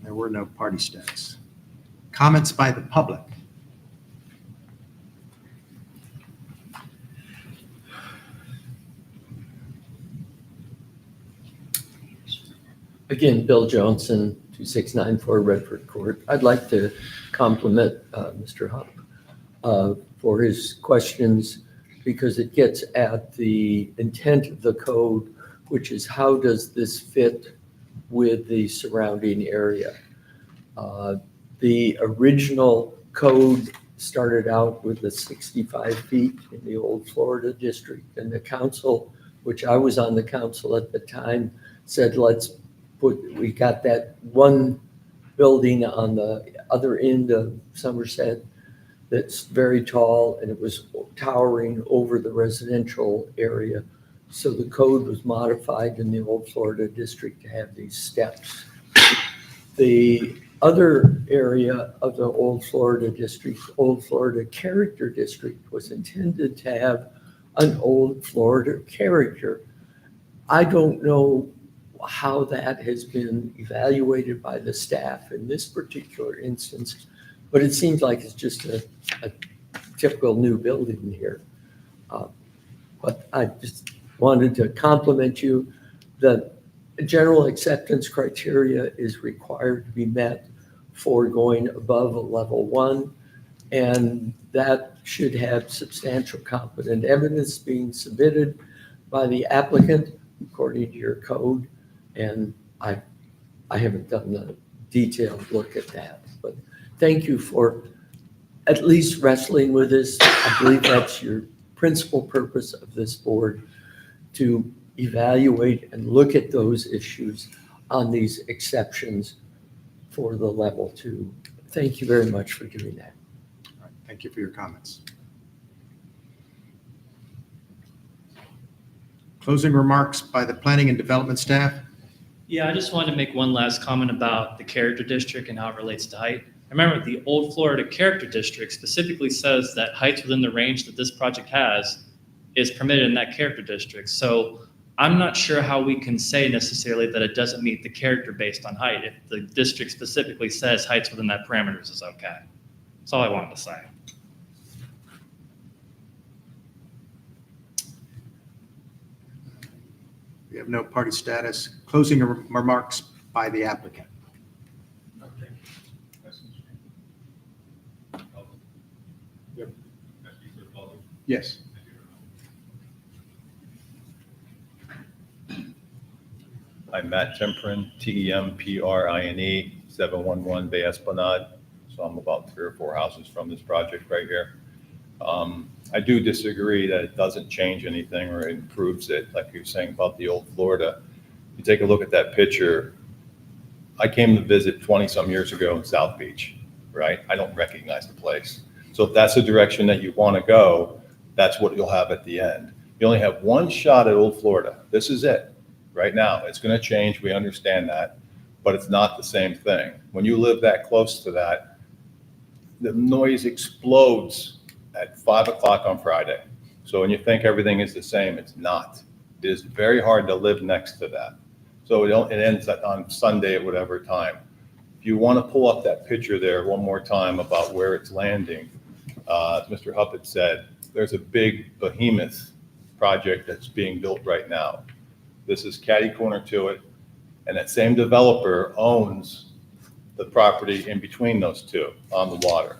There were no party stats. Comments by the public. Again, Bill Johnson, 2694 Redford Court. I'd like to compliment Mr. Hupp for his questions because it gets at the intent of the code, which is how does this fit with the surrounding area. The original code started out with the 65 feet in the old Florida district, and the council, which I was on the council at the time, said we got that one building on the other end of Somerset that's very tall, and it was towering over the residential area. So the code was modified in the old Florida district to have these steps. The other area of the old Florida district, old Florida character district, was intended to have an old Florida character. I don't know how that has been evaluated by the staff in this particular instance, but it seems like it's just a typical new building here. But I just wanted to compliment you. The general acceptance criteria is required to be met for going above a level 1, and that should have substantial competent evidence being submitted by the applicant according to your code. And I haven't done a detailed look at that, but thank you for at least wrestling with this. I believe that's your principal purpose of this board, to evaluate and look at those issues on these exceptions for the level 2. Thank you very much for doing that. All right, thank you for your comments. Closing remarks by the planning and development staff. Yeah, I just wanted to make one last comment about the character district and how it relates to height. Remember, the old Florida character district specifically says that heights within the range that this project has is permitted in that character district. So I'm not sure how we can say necessarily that it doesn't meet the character based on height if the district specifically says heights within that parameters is okay. That's all I wanted to say. We have no party status. Closing remarks by the applicant. Yes. I'm Matt Temprin, Tempprine, 711 Bay Esplanade. So I'm about 3 or 4 houses from this project right here. I do disagree that it doesn't change anything or improves it, like you're saying about the old Florida. You take a look at that picture. I came to visit 20-some years ago in South Beach, right? I don't recognize the place. So if that's the direction that you want to go, that's what you'll have at the end. You only have one shot at Old Florida. This is it right now. It's going to change. We understand that, but it's not the same thing. When you live that close to that, the noise explodes at 5 o'clock on Friday. So when you think everything is the same, it's not. It is very hard to live next to that. So it ends on Sunday at whatever time. If you want to pull up that picture there one more time about where it's landing, as Mr. Huppert said, there's a big behemoth project that's being built right now. This is catty corner to it, and that same developer owns the property in between those two on the water.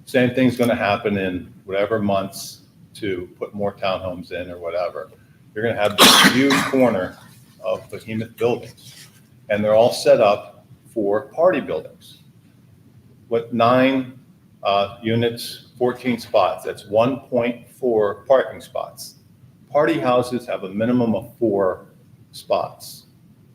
Same thing's going to happen in whatever months to put more townhomes in or whatever. You're going to have this huge corner of behemoth buildings, and they're all set up for party buildings. With 9 units, 14 spots, that's 1.4 parking spots. Party houses have a minimum of 4 spots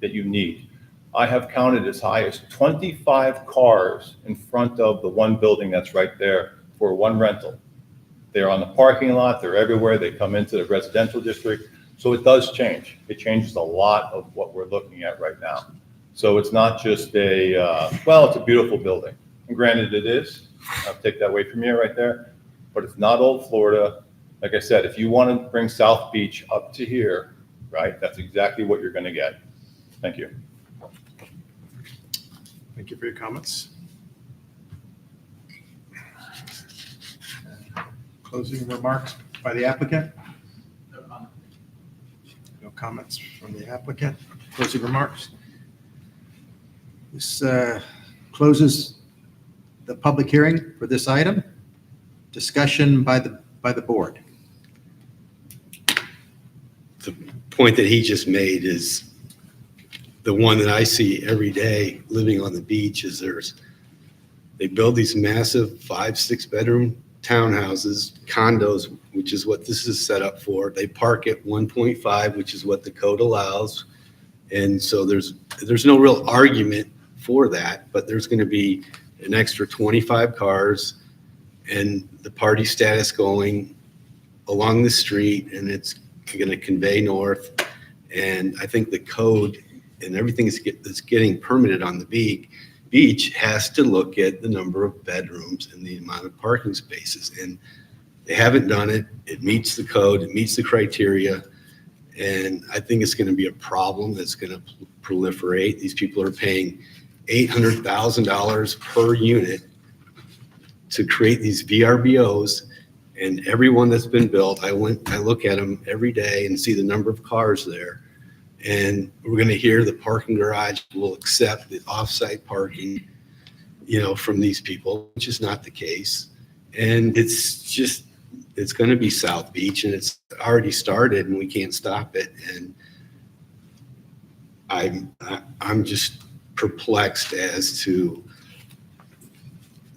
that you need. I have counted as high as 25 cars in front of the one building that's right there for one rental. They're on the parking lot, they're everywhere, they come into the residential district. So it does change. It changes a lot of what we're looking at right now. So it's not just well, it's a beautiful building. And granted it is, I'll take that away from you right there, but it's not Old Florida. Like I said, if you want to bring South Beach up to here, right, that's exactly what you're going to get. Thank you. Thank you for your comments. Closing remarks by the applicant? No comments from the applicant. Closing remarks? This closes the public hearing for this item. Discussion by the board. The point that he just made is the one that I see every day living on the beach is they build these massive 5-6 bedroom townhouses, condos, which is what this is set up for. They park at 1.5, which is what the code allows. And so there's no real argument for that, but there's going to be an extra 25 cars and the party status going along the street, and it's going to convey north. And I think the code and everything that's getting permitted on the beach has to look at the number of bedrooms and the amount of parking spaces. And they haven't done it. It meets the code. It meets the criteria. And I think it's going to be a problem that's going to proliferate. These people are paying $800,000 per unit to create these VRBOs. And every one that's been built, I look at them every day and see the number of cars there. And we're going to hear the parking garage will accept the off-site parking, from these people, which is not the case. And it's going to be South Beach, and it's already started, and we can't stop it. And I'm just perplexed as to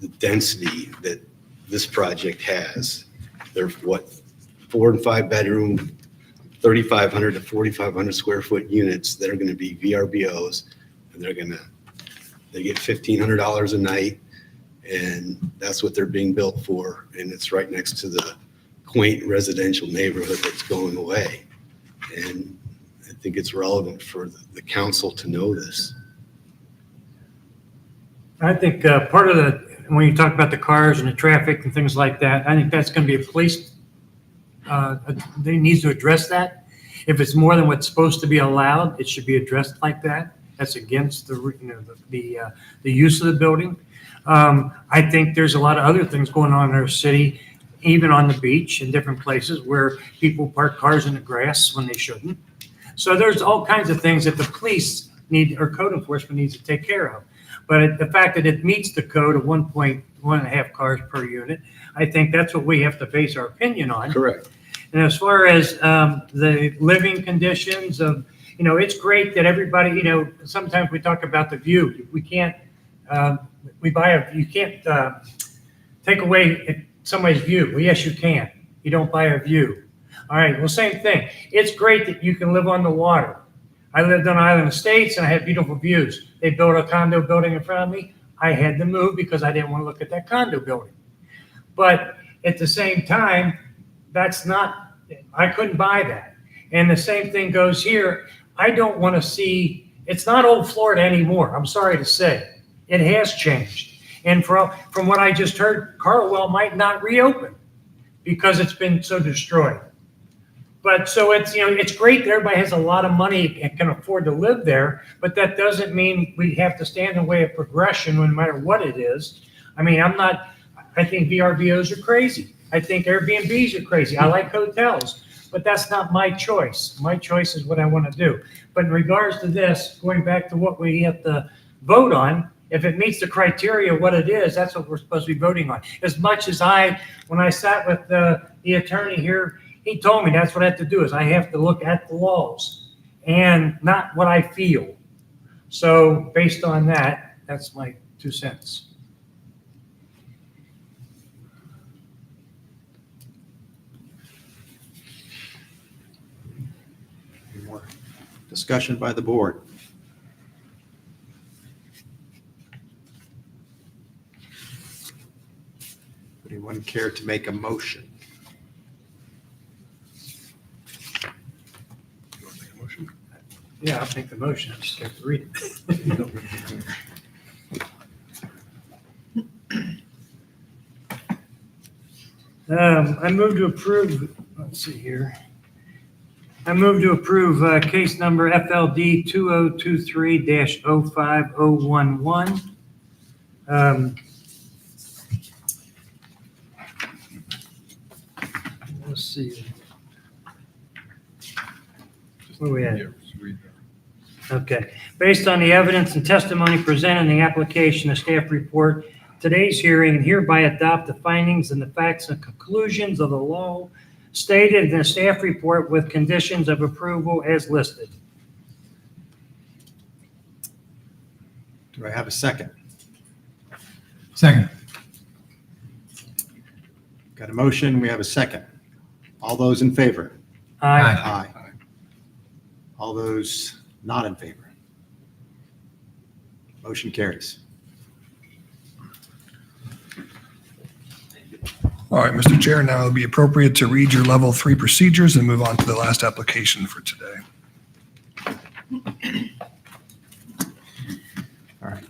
the density that this project has. They're 4 and 5 bedroom, 3,500 to 4,500 square foot units that are going to be VRBOs, and they get $1,500 a night, and that's what they're being built for. And it's right next to the quaint residential neighborhood that's going away. And I think it's relevant for the council to know this. I think part of when you talk about the cars and the traffic and things like that, I think that's going to be a police, they need to address that. If it's more than what's supposed to be allowed, it should be addressed like that. That's against the use of the building. I think there's a lot of other things going on in our city, even on the beach and different places where people park cars in the grass when they shouldn't. So there's all kinds of things that the police need, or code enforcement needs to take care of. But the fact that it meets the code of 1.5 cars per unit, I think that's what we have to base our opinion on. Correct. And as far as the living conditions of, it's great that everybody, sometimes we talk about the view. We can't, you can't take away somebody's view. Well, yes, you can. You don't buy a view. All right, well, same thing. It's great that you can live on the water. I lived on Island Estates and I had beautiful views. They built a condo building in front of me. I had to move because I didn't want to look at that condo building. But at the same time, I couldn't buy that. And the same thing goes here. I don't want to see, it's not old Florida anymore. I'm sorry to say. It has changed. And from what I just heard, Carlwell might not reopen because it's been so destroyed. But so it's great that everybody has a lot of money and can afford to live there, but that doesn't mean we have to stand in the way of progression no matter what it is. I mean, I think VRBOs are crazy. I think Airbnbs are crazy. I like hotels, but that's not my choice. My choice is what I want to do. But in regards to this, going back to what we have to vote on, if it meets the criteria of what it is, that's what we're supposed to be voting on. As much as when I sat with the attorney here, he told me that's what I have to do is I have to look at the laws and not what I feel. So based on that, that's my 2 cents. Any more discussion by the board? Would anyone care to make a motion? Yeah, I'll make the motion. I just have to read it. I move to approve, let's see here. I move to approve case number FLD 2023-05011. Let's see. Where we at? Okay. Based on the evidence and testimony presented in the application and staff report, today's hearing hereby adopt the findings and the facts and conclusions of the law stated in the staff report with conditions of approval as listed. Do I have a second? Second. Got a motion, we have a second. All those in favor? Aye. Aye. All those not in favor? Motion carries. All right, Mr. Chair, now it would be appropriate to read your level 3 procedures and move on to the last application for today. All right.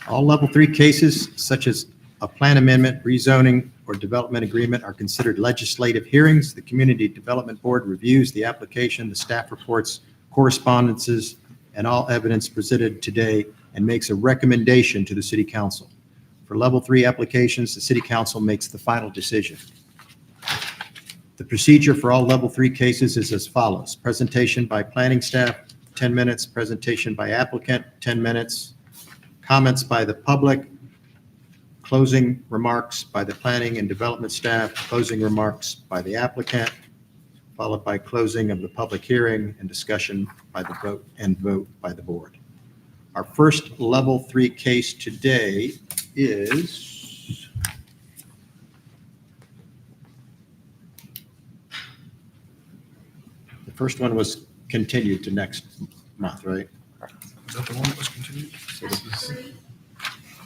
All level 3 cases, such as a plan amendment, rezoning, or development agreement, are considered legislative hearings. The Community Development Board reviews the application, the staff reports, correspondences, and all evidence presented today and makes a recommendation to the City Council. For level 3 applications, the City Council makes the final decision. The procedure for all level 3 cases is as follows. Presentation by planning staff, 10 minutes. Presentation by applicant, 10 minutes. Comments by the public. Closing remarks by the planning and development staff. Closing remarks by the applicant, followed by closing of the public hearing and discussion by the vote by the board. Our first level 3 case today is the first one was continued to next month, right? Is that the one that was continued?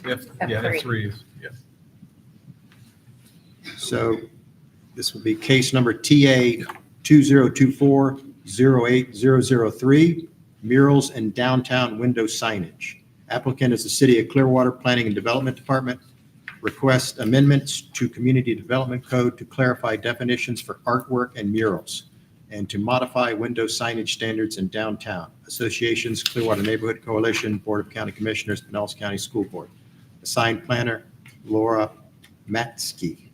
F3. Yeah. So this will be case number TA 2024-08003, murals and downtown window signage. Applicant is the City of Clearwater Planning and Development Department. Request amendments to Community Development Code to clarify definitions for artwork and murals and to modify window signage standards in downtown. Associations, Clearwater Neighborhood Coalition, Board of County Commissioners, Pinellas County School Board. Assigned planner, Laura Matsky.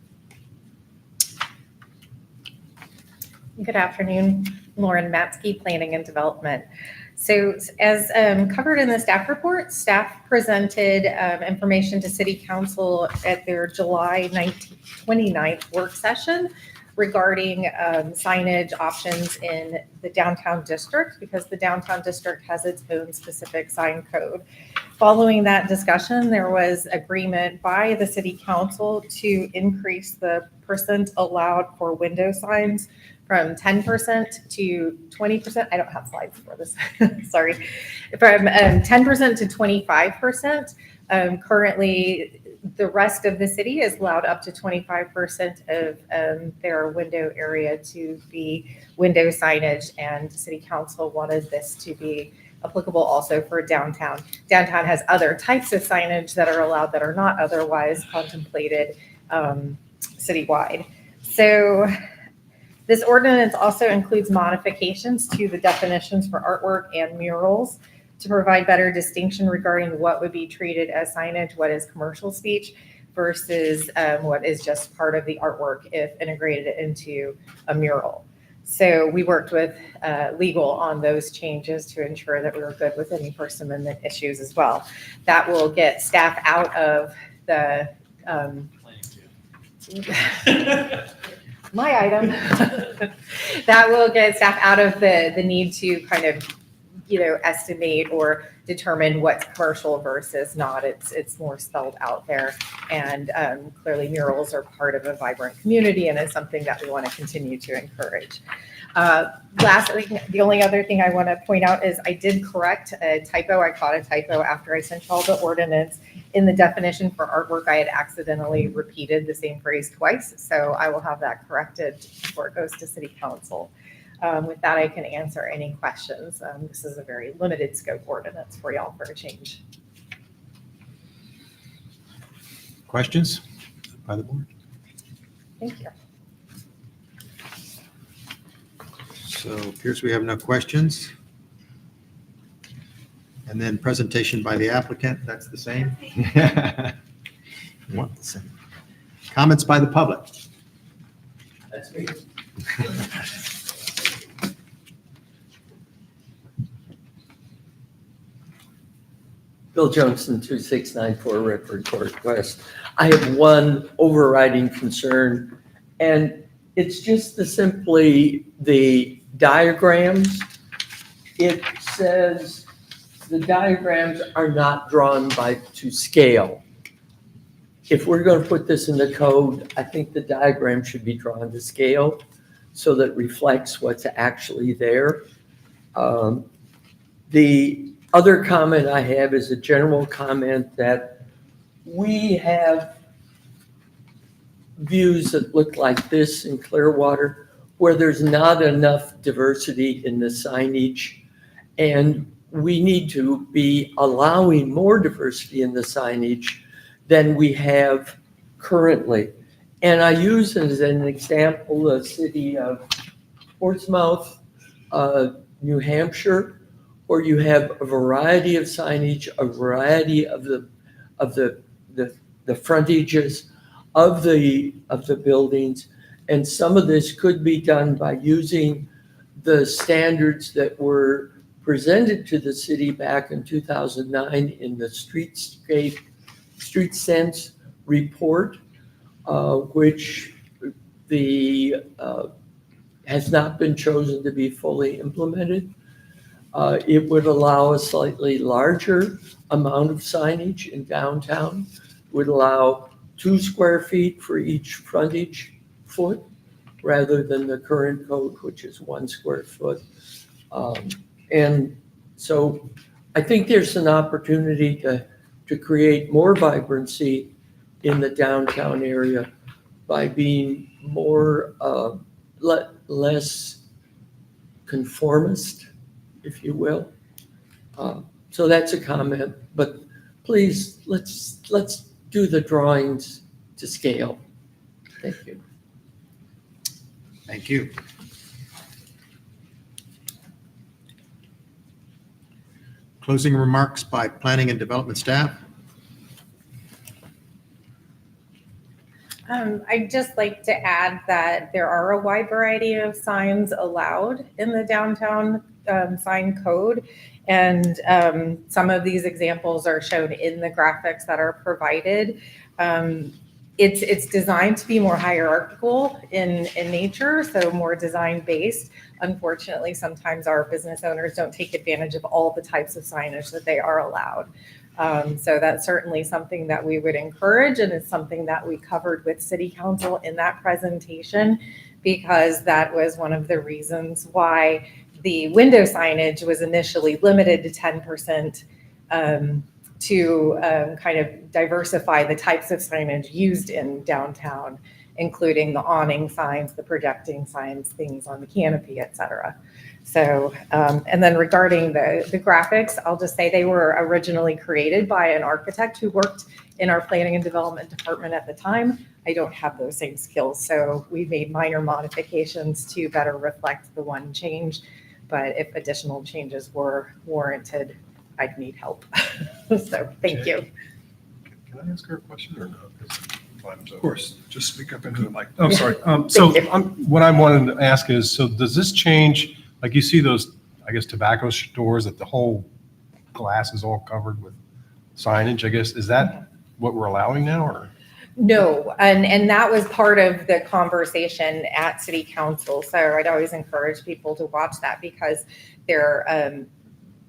Good afternoon, Lauren Matsky, Planning and Development. So as covered in the staff report, staff presented information to City Council at their July 29th work session regarding signage options in the downtown district, because the downtown district has its own specific sign code. Following that discussion, there was agreement by the city council to increase the percent allowed for window signs from 10% to 20%. I don't have slides for this, sorry. From 10% to 25%. Currently, the rest of the city is allowed up to 25% of their window area to be window signage, and city council wanted this to be applicable also for downtown. Downtown has other types of signage that are allowed that are not otherwise contemplated citywide. So this ordinance also includes modifications to the definitions for artwork and murals to provide better distinction regarding what would be treated as signage, what is commercial speech versus what is just part of the artwork if integrated into a mural. So we worked with legal on those changes to ensure that we were good with any First Amendment issues as well. That will get staff out of the my item. That will get staff out of the need to kind of, estimate or determine what's commercial versus not. It's more spelled out there. And clearly murals are part of a vibrant community and is something that we want to continue to encourage. Lastly, the only other thing I want to point out is I did correct a typo. I caught a typo after I sent y'all the ordinance. In the definition for artwork, I had accidentally repeated the same phrase twice. So I will have that corrected before it goes to city council. With that, I can answer any questions. This is a very limited scope ordinance for y'all for a change. Questions by the board? Thank you. So it appears we have no questions. And then presentation by the applicant, that's the same? Want the same. Comments by the public? That's me. Bill Johnson, 2694 Redford Court West. I have one overriding concern, and it's just simply the diagrams. It says the diagrams are not drawn to scale. If we're going to put this in the code, I think the diagram should be drawn to scale so that it reflects what's actually there. The other comment I have is a general comment that we have views that look like this in Clearwater where there's not enough diversity in the signage, and we need to be allowing more diversity in the signage than we have currently. And I use as an example the city of Portsmouth, New Hampshire, where you have a variety of signage, a variety of the frontages of the buildings, and some of this could be done by using the standards that were presented to the city back in 2009 in the Street Sense report, which has not been chosen to be fully implemented. It would allow a slightly larger amount of signage in downtown. It would allow 2 square feet for each frontage foot rather than the current code, which is 1 square foot. And so I think there's an opportunity to create more vibrancy in the downtown area by being more less conformist, if you will. So that's a comment, but please let's do the drawings to scale. Thank you. Thank you. Closing remarks by planning and development staff. I'd just like to add that there are a wide variety of signs allowed in the downtown sign code. And some of these examples are shown in the graphics that are provided. It's designed to be more hierarchical in nature, so more design-based. Unfortunately, sometimes our business owners don't take advantage of all the types of signage that they are allowed. So that's certainly something that we would encourage, and it's something that we covered with City Council in that presentation, because that was one of the reasons why the window signage was initially limited to 10%, to kind of diversify the types of signage used in downtown, including the awning signs, the projecting signs, things on the canopy, et cetera. So, and then regarding the graphics, I'll just say they were originally created by an architect who worked in our planning and development department at the time. I don't have those same skills, so we made minor modifications to better reflect the one change. But if additional changes were warranted, I'd need help. So thank you. Can I ask her a question or no? 'Cause time's over. Of course, just speak up into the mic. Oh, sorry. What I'm wanting to ask is, so does this change, like you see those, I guess, tobacco stores that the whole glass is all covered with signage, I guess, is that what we're allowing now, or? No, and that was part of the conversation at City Council. So I'd always encourage people to watch that, because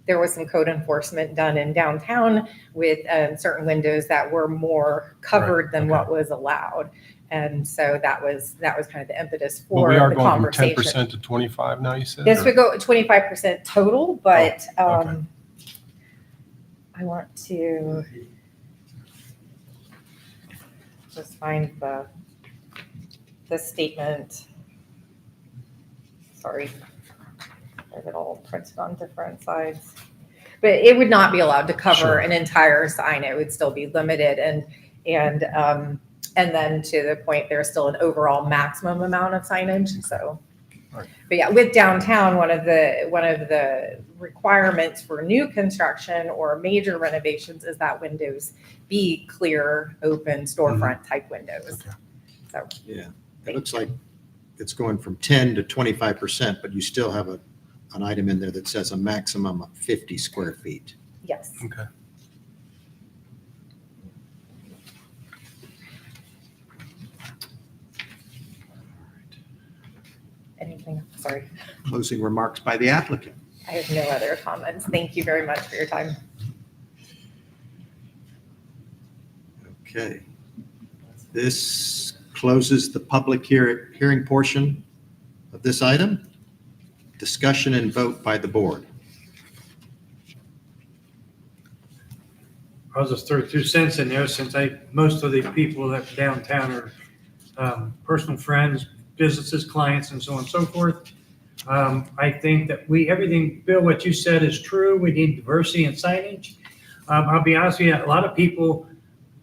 there was some code enforcement done in downtown with certain windows that were more covered than what was allowed. And so that was kind of the impetus for But we are the going from conversation. 10% to 25 now, you said? This or- would go 25% total, but okay. I want to just find the statement. Sorry. I have it all printed on different sides. But it would not be allowed to cover an entire sign. It would still be limited, and then to the point, there's still an overall maximum amount of signage. So, but yeah, with downtown, one of the requirements for new construction or major renovations is that windows be clear, open storefront type windows. So Yeah, it looks like it's going from 10 to 25%, but you still have an item in there that says a maximum of 50 square feet. yes. Okay. Anything? Sorry. Closing remarks by the applicant. I have no other comments. Thank you very much for your time. Okay. This closes the public hearing portion of this item. Discussion and vote by the board. I'll just throw 2 cents in there, since most of the people that downtown are personal friends, businesses, clients, and so on and so forth. I think that everything, Bill, what you said is true. We need diversity in signage. I'll be honest with you, a lot of people,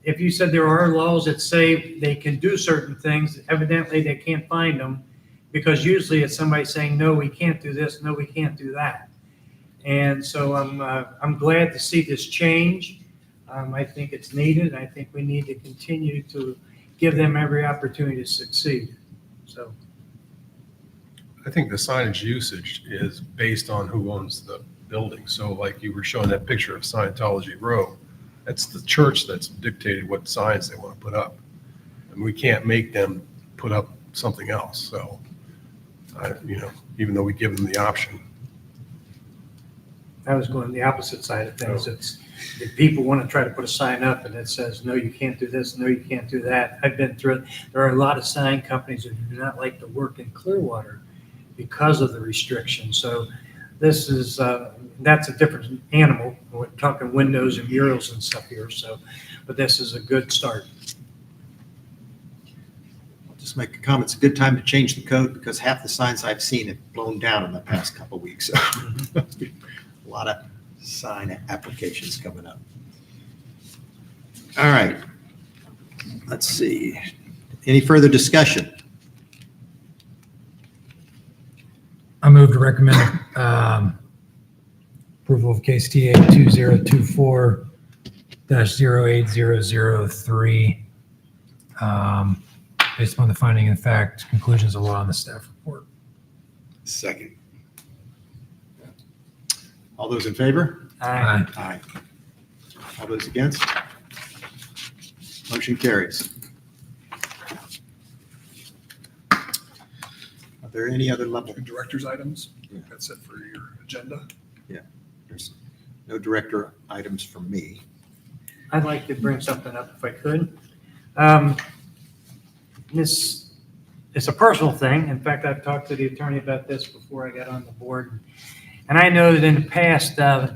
if you said there are laws that say they can do certain things, evidently they can't find them, because usually it's somebody saying, no, we can't do this, no, we can't do that. And so I'm glad to see this change. I think it's needed. I think we need to continue to give them every opportunity to succeed. So I think the signage usage is based on who owns the building. So like you were showing that picture of Scientology Row, that's the church that's dictated what signs they want to put up. And we can't make them put up something else. So, even though we give them the option. I was going the opposite side of things. It's if people want to try to put a sign up and it says, no, you can't do this, no, you can't do that. I've been through it. There are a lot of sign companies that do not like to work in Clearwater because of the restrictions. So this is, that's a different animal. We're talking windows and murals and stuff here. So, but this is a good start. Just make a comment. It's a good time to change the code, because half the signs I've seen have blown down in the past couple of weeks. A lot of sign applications coming up. All right. Let's see. Any further discussion? I move to recommend approval of case TA 2024-08003, based upon the finding and fact, conclusions of law, and the staff report. Second. All those in favor? Aye. Aye. All those against? Motion carries. there any other level? Director's items? Yeah. That's it for your agenda. There's no director items from me. I'd like to bring something up if I could. It's a personal thing. In fact, I've talked to the attorney about this before I got on the board. And I know that in the past, the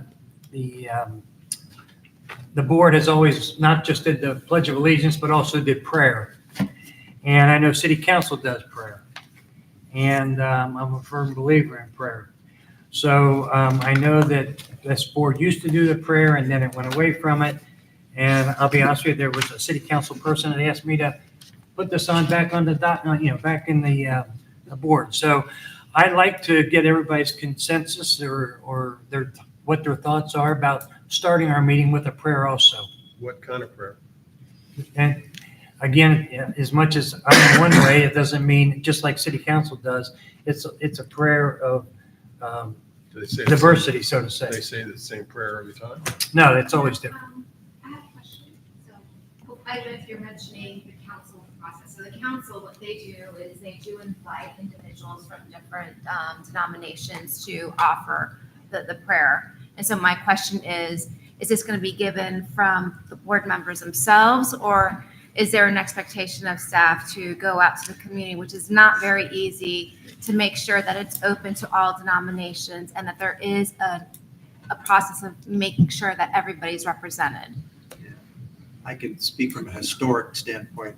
board has always not just did the Pledge of Allegiance, but also did prayer. And I know City Council does prayer. And I'm a firm believer in prayer. So I know that this board used to do the prayer and then it went away from it. And I'll be honest with you, there was a City Council person that asked me to put this on back on the back in the board. So I'd like to get everybody's consensus or what their thoughts are about starting our meeting with a prayer also. What kind of prayer? And again, as much as I'm in one way, it doesn't mean, just like City Council does, it's a prayer of Do they say diversity, so to say. They say the same prayer every time? No, it's always different. I have a question. So I don't know if you're mentioning the council process. So the council, what they do is they do invite individuals from different denominations to offer the prayer. And so my question is this going to be given from the board members themselves, or is there an expectation of staff to go out to the community, which is not very easy, to make sure that it's open to all denominations and that there is a process of making sure that everybody's represented? I can speak from a historic standpoint.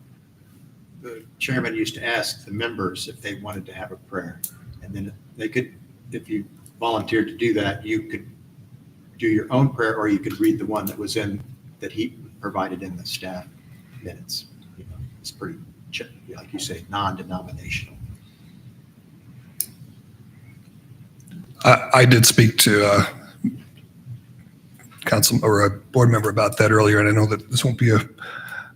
The chairman used to ask the members if they wanted to have a prayer. And then they could, if you volunteered to do that, you could do your own prayer, or you could read the one that he provided in the staff minutes. It's pretty, like you say, non-denominational. I did speak to council or a board member about that earlier, and I know that this won't be a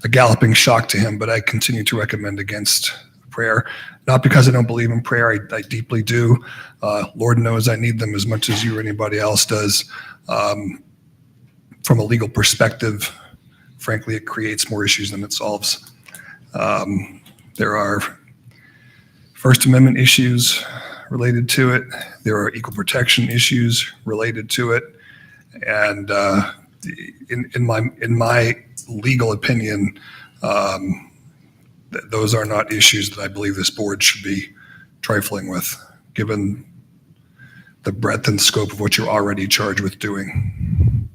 galloping shock to him, but I continue to recommend against prayer. Not because I don't believe in prayer, I deeply do. Lord knows I need them as much as you or anybody else does. From a legal perspective, frankly, it creates more issues than it solves. There are First Amendment issues related to it. There are equal protection issues related to it. And in my legal opinion, those are not issues that I believe this board should be trifling with, given the breadth and scope of what you're already charged with doing.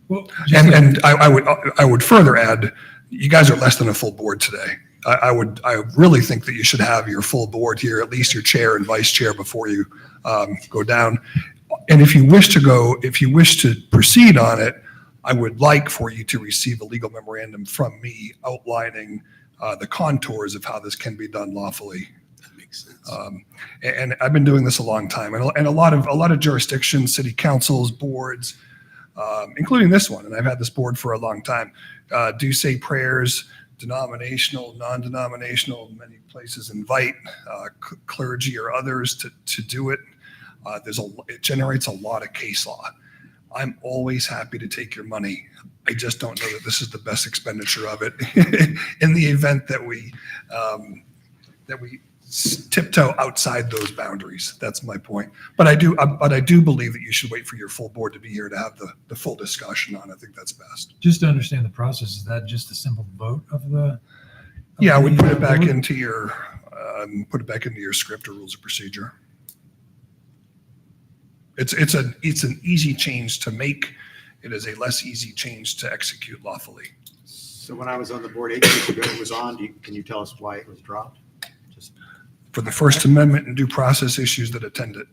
Well, And I would further add, you guys are less than a full board today. I really think that you should have your full board here, at least your chair and vice chair, before you go down. And if you wish to proceed on it, I would like for you to receive a legal memorandum from me outlining the contours of how this can be done lawfully. That makes sense. And I've been doing this a long time, and a lot of jurisdictions, city councils, boards, including this one, and I've had this board for a long time, do say prayers, denominational, non-denominational. Many places invite clergy or others to do it. It generates a lot of case law. I'm always happy to take your money. I just don't know that this is the best expenditure of it in the event that we tiptoe outside those boundaries. That's my point. But I do believe that you should wait for your full board to be here to have the full discussion on it. I think that's best. Just to understand the process, is that just a simple vote of the? Yeah, I would put it back into your script or rules of procedure. It's an easy change to make. It is a less easy change to execute lawfully. So when I was on the board 8 years ago, it was on. Can you tell us why it was dropped? For the First Amendment and due process issues that attend it.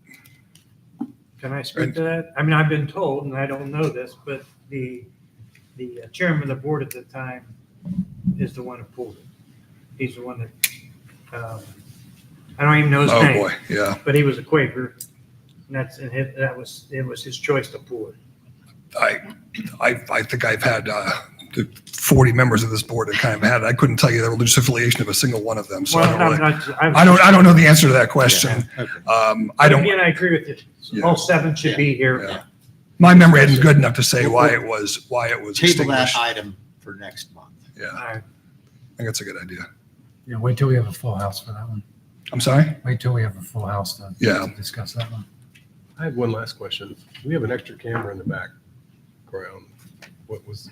Can I speak to that? I mean, I've been told, and I don't know this, but the chairman of the board at the time is the one who pulled it. He's the one that, I don't even know his name. Oh, boy, yeah. But he was a Quaker, and it was his choice to pull it. I think I've had 40 members of this board that kind of had it. I couldn't tell you the religious affiliation of a single one of them. So I don't know the answer to that question. Yeah, okay. Again, I agree with you. Yeah. All 7 should be here. Yeah. My memory isn't good enough to say why it was Table extinguished. that item for next month. Yeah, I think that's a good idea. Yeah, wait till we have a full house for that one. I'm sorry? Wait till we have a full house to Yeah. to discuss that one. I had one last question. We have an extra camera in the background. What is?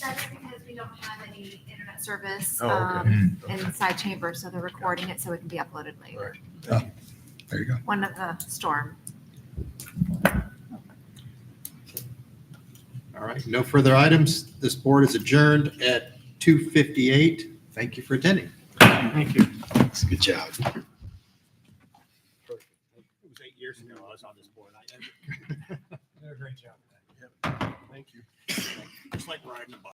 That's because we don't have any internet service Oh, okay. inside chamber, so they're recording it so it can be uploaded later. There you go. One of the storm. All right, no further items. This board is adjourned at 2:58. Thank you for attending. Thank you. Good job. It was 8 years ago I was on this board. Did a great job. Thank you. Just like riding a bike.